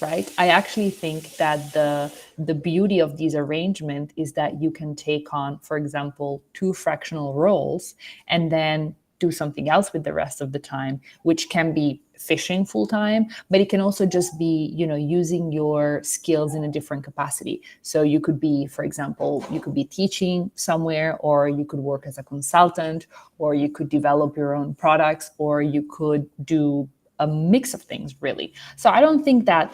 right? I actually think that the beauty of these arrangement is that you can take on, for example, 2 fractional roles and then do something else with the rest of the time, which can be fishing full time, but it can also just be, using your skills in a different capacity. So you could be, for example, you could be teaching somewhere, or you could work as a consultant, or you could develop your own products, or you could do a mix of things, really. So I don't think that,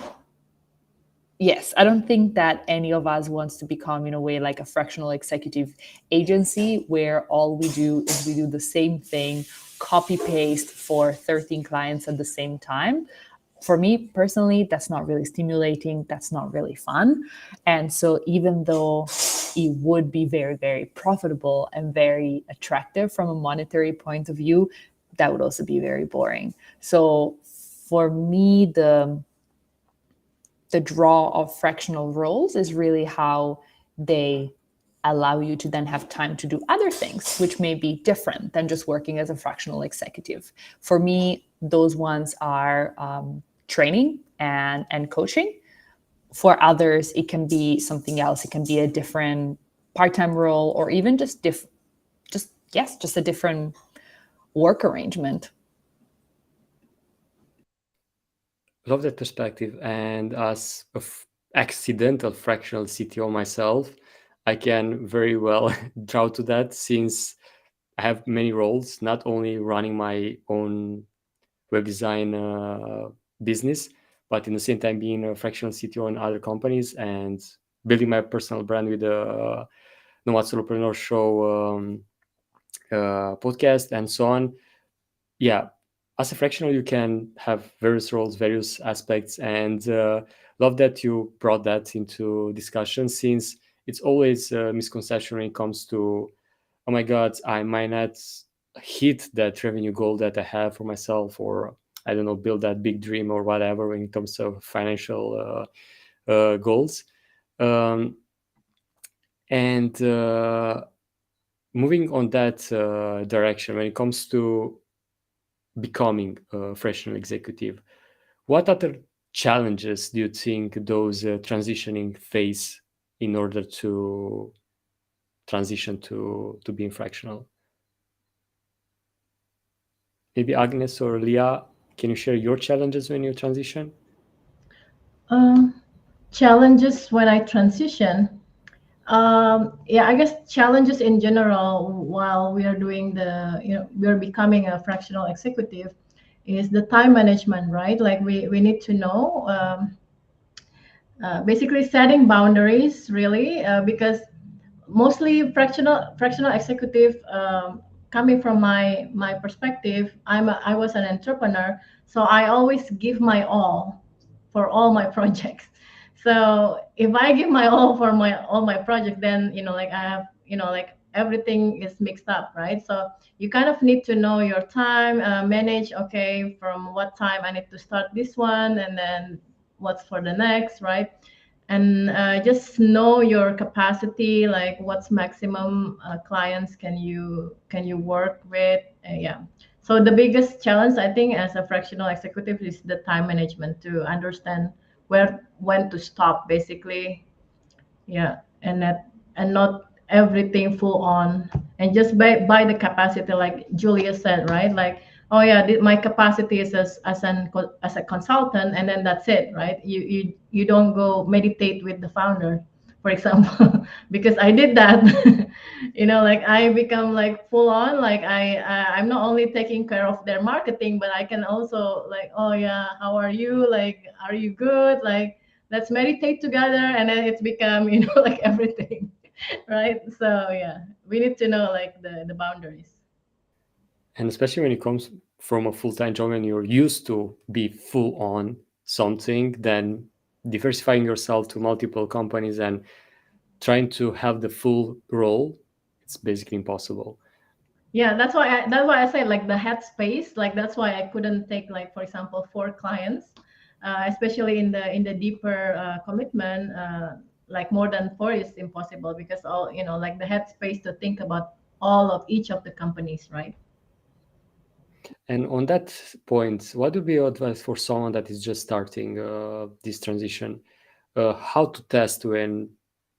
Yes, I don't think that any of us wants to become, in a way, like a fractional executive agency where all we do is we do the same thing, copy paste for 13 clients at the same time. For me personally, that's not really stimulating. That's not really fun. And so, even though it would be very, very profitable and very attractive from a monetary point of view, that would also be very boring. So, for me, the draw of fractional roles is really how they allow you to then have time to do other things, which may be different than just working as a fractional executive. For me, those ones are training and coaching. For others, it can be something else. It can be a different part-time role, or even just just a different work arrangement. Love that perspective. And as accidental fractional CTO myself, I can very well draw to that, since I have many roles, not only running my own web design business, but in the same time being a fractional CTO in other companies and building my personal brand with the Nomad Solopreneur Show podcast and so on. Yeah, as a fractional, you can have various roles, various aspects, and love that you brought that into discussion, since it's always a misconception when it comes to, oh my God, I might not hit that revenue goal that I have for myself, or I don't know, build that big dream or whatever when it comes to financial goals. And moving on that direction, when it comes to becoming a fractional executive, what other challenges do you think those transitioning face in order to transition to being fractional? Maybe Agnes or Leah, can you share your challenges when you transition? Challenges when I transition. Yeah, I guess challenges in general while we are doing we're becoming a fractional executive is the time management, right? Like we need to know, basically setting boundaries, really, because mostly fractional executive, coming from my perspective, I was an entrepreneur, so I always give my all for all my projects. So if I give my all for my all my project, then like I have, like everything is mixed up, right? So you kind of need to know your time, manage, okay, from what time I need to start this one, and then what's for the next, right? And just know your capacity, like what's maximum clients can you work with. Yeah, so the biggest challenge, I think, as a fractional executive is the time management, to understand where when to stop, basically. Yeah, and not everything full on, and just by the capacity, like Julia said, right? Like, oh yeah, my capacity is as a consultant, and then that's it, right? You don't go meditate with the founder, for example. Because I did that. Like I become like full on, like I'm not only taking care of their marketing, but I can also, like, oh yeah, how are you, like, are you good, like, let's meditate together, and then it's become, like everything. Right? So yeah, we need to know, like, the boundaries. And especially when it comes from a full-time job and you're used to be full on something, then diversifying yourself to multiple companies and trying to have the full role, it's basically impossible. Yeah, that's why I say, like, the headspace, like that's why I couldn't take, like, for example, 4 clients, especially in the deeper commitment, like more than 4 is impossible, because all, like the headspace to think about all of each of the companies, right? And on that point, what would be your advice for someone that is just starting this transition? How to test when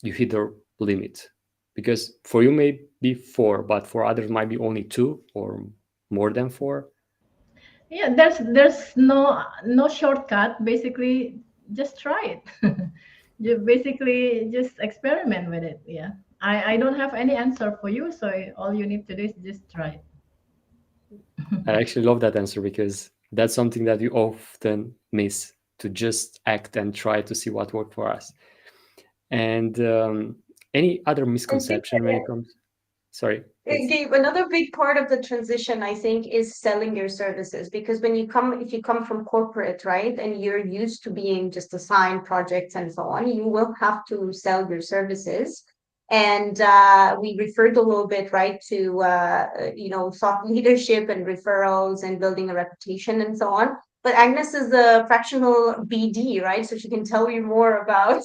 you hit the limit? Because for you may be 4, but for others might be only 2 or more than 4. Yeah, there's no shortcut, basically. Just try it. You basically just experiment with it. Yeah, I don't have any answer for you, so all you need to do is just try it. I actually love that answer, because that's something that you often miss to just act and try to see what worked for us. And any other misconception when it comes? Sorry. Gabe, another big part of the transition, I think, is selling your services. Because when you come, if you come from corporate, right, and you're used to being just assigned projects and so on, you will have to sell your services. And we referred a little bit, right, to thought leadership and referrals and building a reputation and so on. But Agnes is a fractional BD, right? So she can tell you more about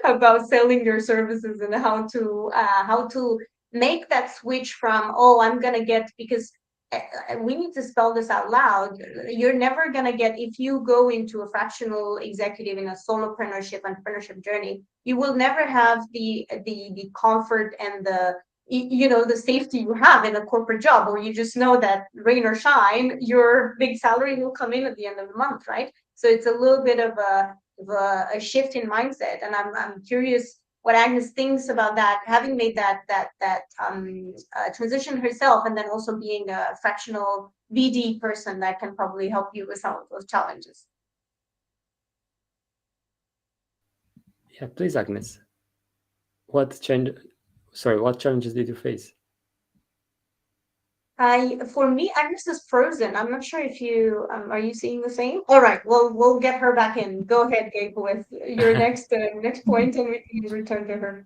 about selling your services and how to make that switch from, oh, I'm gonna get, because we need to spell this out loud. You're never gonna get, if you go into a fractional executive in a solopreneurship entrepreneurship journey, you will never have the comfort and the safety you have in a corporate job, where you just know that rain or shine, your big salary will come in at the end of the month, right? So it's a little bit of a shift in mindset, and I'm curious what Agnes thinks about that, having made that transition herself, and then also being a fractional BD person that can probably help you with some of those challenges. Yeah, please, Agnes. What challenges did you face? For me, Agnes is frozen. I'm not sure if you are you seeing the same? All right, well, we'll get her back in. Go ahead, Gabe, with your next point, and we can return to her.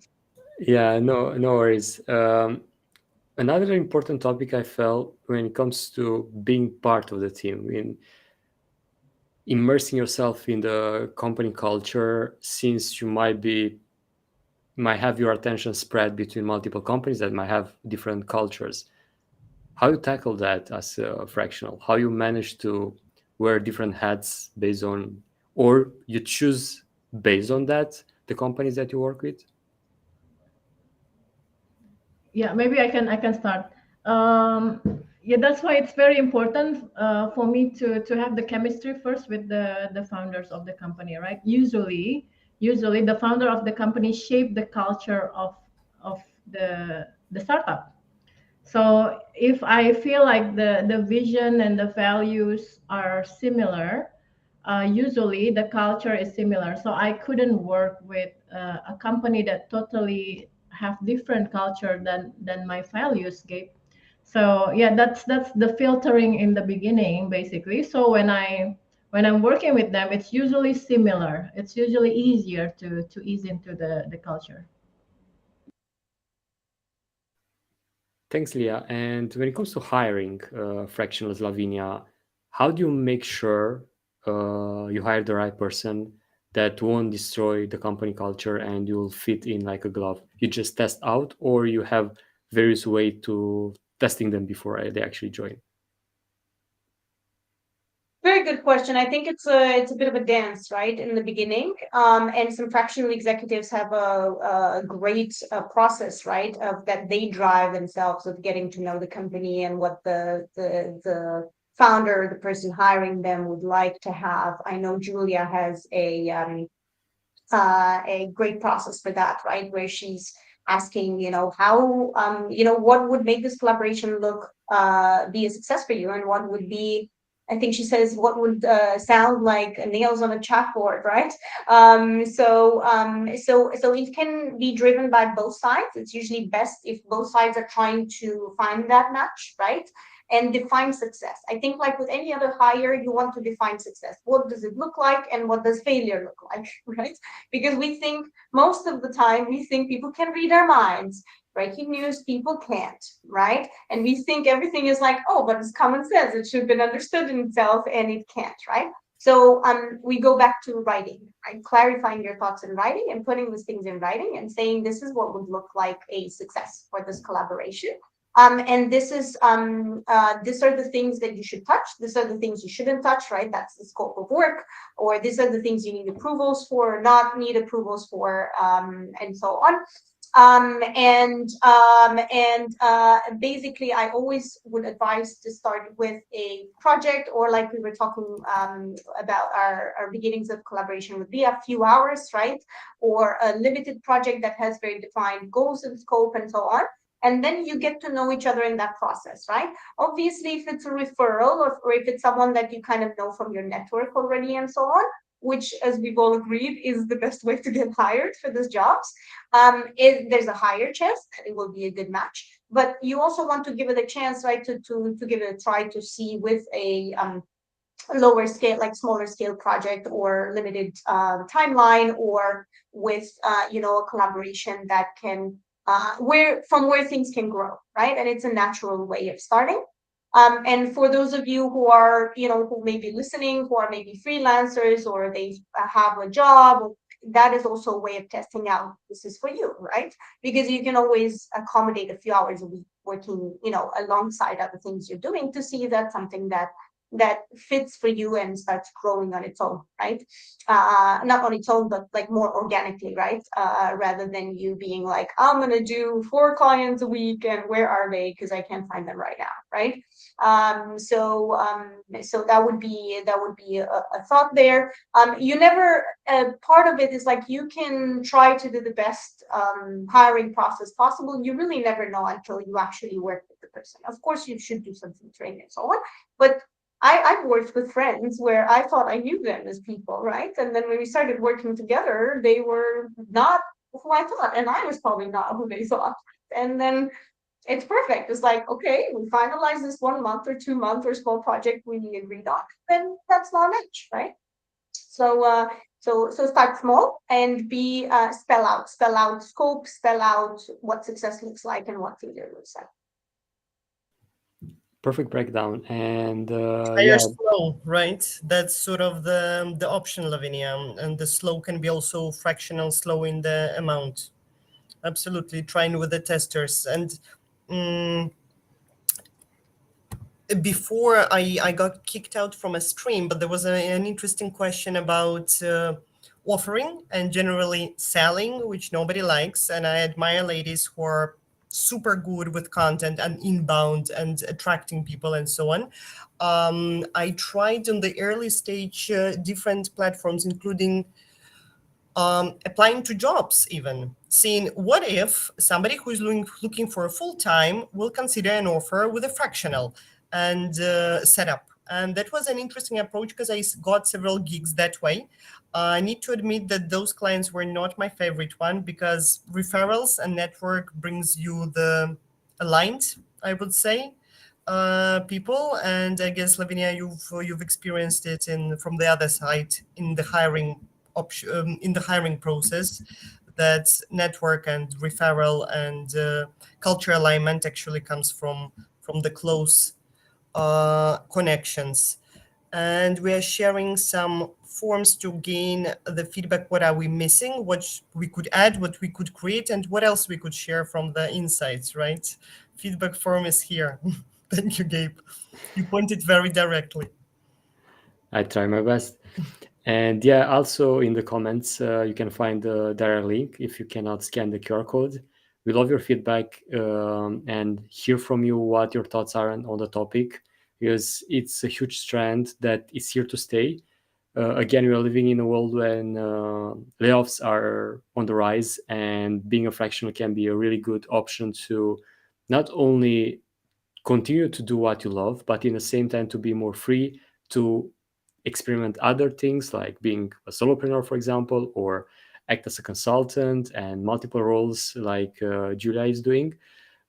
Yeah, no worries. Another important topic I felt when it comes to being part of the team, in immersing yourself in the company culture, since you might have your attention spread between multiple companies that might have different cultures. How you tackle that as a fractional? How you manage to wear different hats based on, or you choose based on that, the companies that you work with? Yeah, maybe I can start. Yeah, that's why it's very important for me to have the chemistry first with the founders of the company, right? Usually the founder of the company shape the culture of the startup. So if I feel like the vision and the values are similar, usually the culture is similar. So I couldn't work with a company that totally have different culture than my values gave. So yeah, that's the filtering in the beginning, basically. So when I'm working with them, it's usually similar. It's usually easier to ease into the culture. Thanks, Leah. And when it comes to hiring fractional Lavinia, how do you make sure you hire the right person that won't destroy the company culture and you'll fit in like a glove? You just test out, or you have various ways to testing them before they actually join? Very good question. I think it's a bit of a dance, right, in the beginning. And some fractional executives have a great process, right, of that they drive themselves of getting to know the company and what the founder, the person hiring them, would like to have. I know Julia has a great process for that, right, where she's asking, how, what would make this collaboration look be a success for you, and what would be, I think she says, what would sound like nails on a chalkboard, right? So it can be driven by both sides. It's usually best if both sides are trying to find that match, right? And define success. I think, like with any other hire, you want to define success. What does it look like, and what does failure look like, right? Because we think most of the time people can read our minds. Breaking news, people can't, right? And we think everything is like, oh, but it's common sense. It should have been understood in itself, and it can't, right? So we go back to writing, right? Clarifying your thoughts in writing and putting these things in writing and saying this is what would look like a success for this collaboration. And this is these are the things that you should touch. These are the things you shouldn't touch, right? That's the scope of work. Or these are the things you need approvals for, not need approvals for, and so on. Basically, I always would advise to start with a project, or like we were talking about our beginnings of collaboration would be a few hours, right? Or a limited project that has very defined goals and scope and so on. And then you get to know each other in that process, right? Obviously, if it's a referral, or if it's someone that you kind of know from your network already and so on, which, as we've all agreed, is the best way to get hired for these jobs, there's a higher chance that it will be a good match. But you also want to give it a chance, right, to give it a try to see with a lower scale, like smaller scale project or limited timeline, or with a collaboration that can where things can grow, right? And it's a natural way of starting. And for those of you who are, who may be listening, who are maybe freelancers or they have a job, that is also a way of testing out this is for you, right? Because you can always accommodate a few hours a week working, alongside other things you're doing to see if that's something that fits for you and starts growing on its own, right? Not on its own, but like more organically, right? Rather than you being like, I'm gonna do 4 clients a week, and where are they? Because I can't find them right now, right? So that would be a thought there. You never part of it is like you can try to do the best hiring process possible. You really never know until you actually work with the person. Of course, you should do some training and so on, but I've worked with friends where I thought I knew them as people, right? And then when we started working together, they were not who I thought, and I was probably not who they thought. And then it's perfect. It's like, okay, we finalize this 1 month or 2 month or small project we agreed on, then that's not much, right? So start small and be spell out scope, spell out what success looks like and what failure looks like. Perfect breakdown. And Higher slow, right? That's sort of the option, Lavinia. And the slow can be also fractional slow in the amount. Absolutely, trying with the testers. And before I got kicked out from a stream, but there was an interesting question about offering and generally selling, which nobody likes. And I admire ladies who are super good with content and inbound and attracting people and so on. I tried on the early stage different platforms, including applying to jobs, even seeing what if somebody who is looking for a full-time will consider an offer with a fractional and setup. And that was an interesting approach because I got several gigs that way. I need to admit that those clients were not my favorite one because referrals and network brings you the aligned, I would say, people. And I guess, Lavinia, you've experienced it from the other side in the hiring in the hiring process, that network and referral and culture alignment actually comes from the close connections. And we are sharing some forms to gain the feedback. What are we missing? What we could add, what we could create, and what else we could share from the insights, right? Feedback form is here. Thank you, Gabe. You pointed very directly. I try my best. And yeah, also in the comments, you can find the direct link if you cannot scan the QR code. We love your feedback and hear from you what your thoughts are on the topic, because it's a huge trend that is here to stay. Again, we are living in a world when layoffs are on the rise, and being a fractional can be a really good option to not only continue to do what you love, but in the same time to be more free to experiment other things like being a solopreneur, for example, or act as a consultant and multiple roles like Julia is doing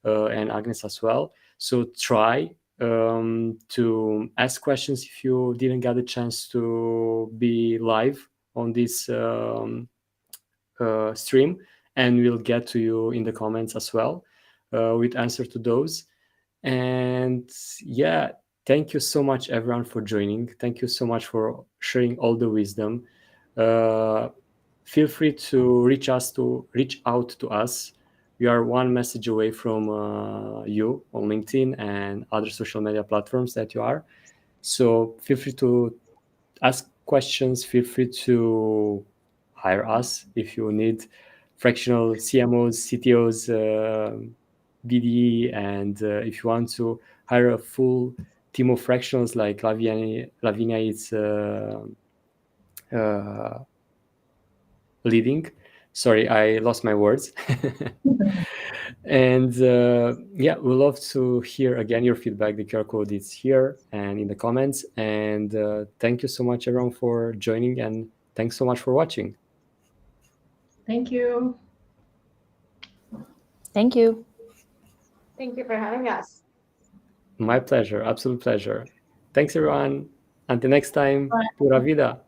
and Agnes as well. So try to ask questions if you didn't get a chance to be live on this stream, and we'll get to you in the comments as well with answer to those. And yeah, thank you so much, everyone, for joining. Thank you so much for sharing all the wisdom. Feel free to reach out to us. We are one message away from you on LinkedIn and other social media platforms that you are. So feel free to ask questions. Feel free to hire us if you need fractional CMOs, CTOs, BDE, and if you want to hire a full team of fractionals like Lavinia is leading. Sorry, I lost my words. And yeah, we'd love to hear again your feedback. The QR code is here and in the comments. And thank you so much, everyone, for joining, and Thanks so much for watching. Thank you. Thank you. Thank you for having us. My pleasure, absolute pleasure. Thanks, everyone. Until next time, Bye. pura vida.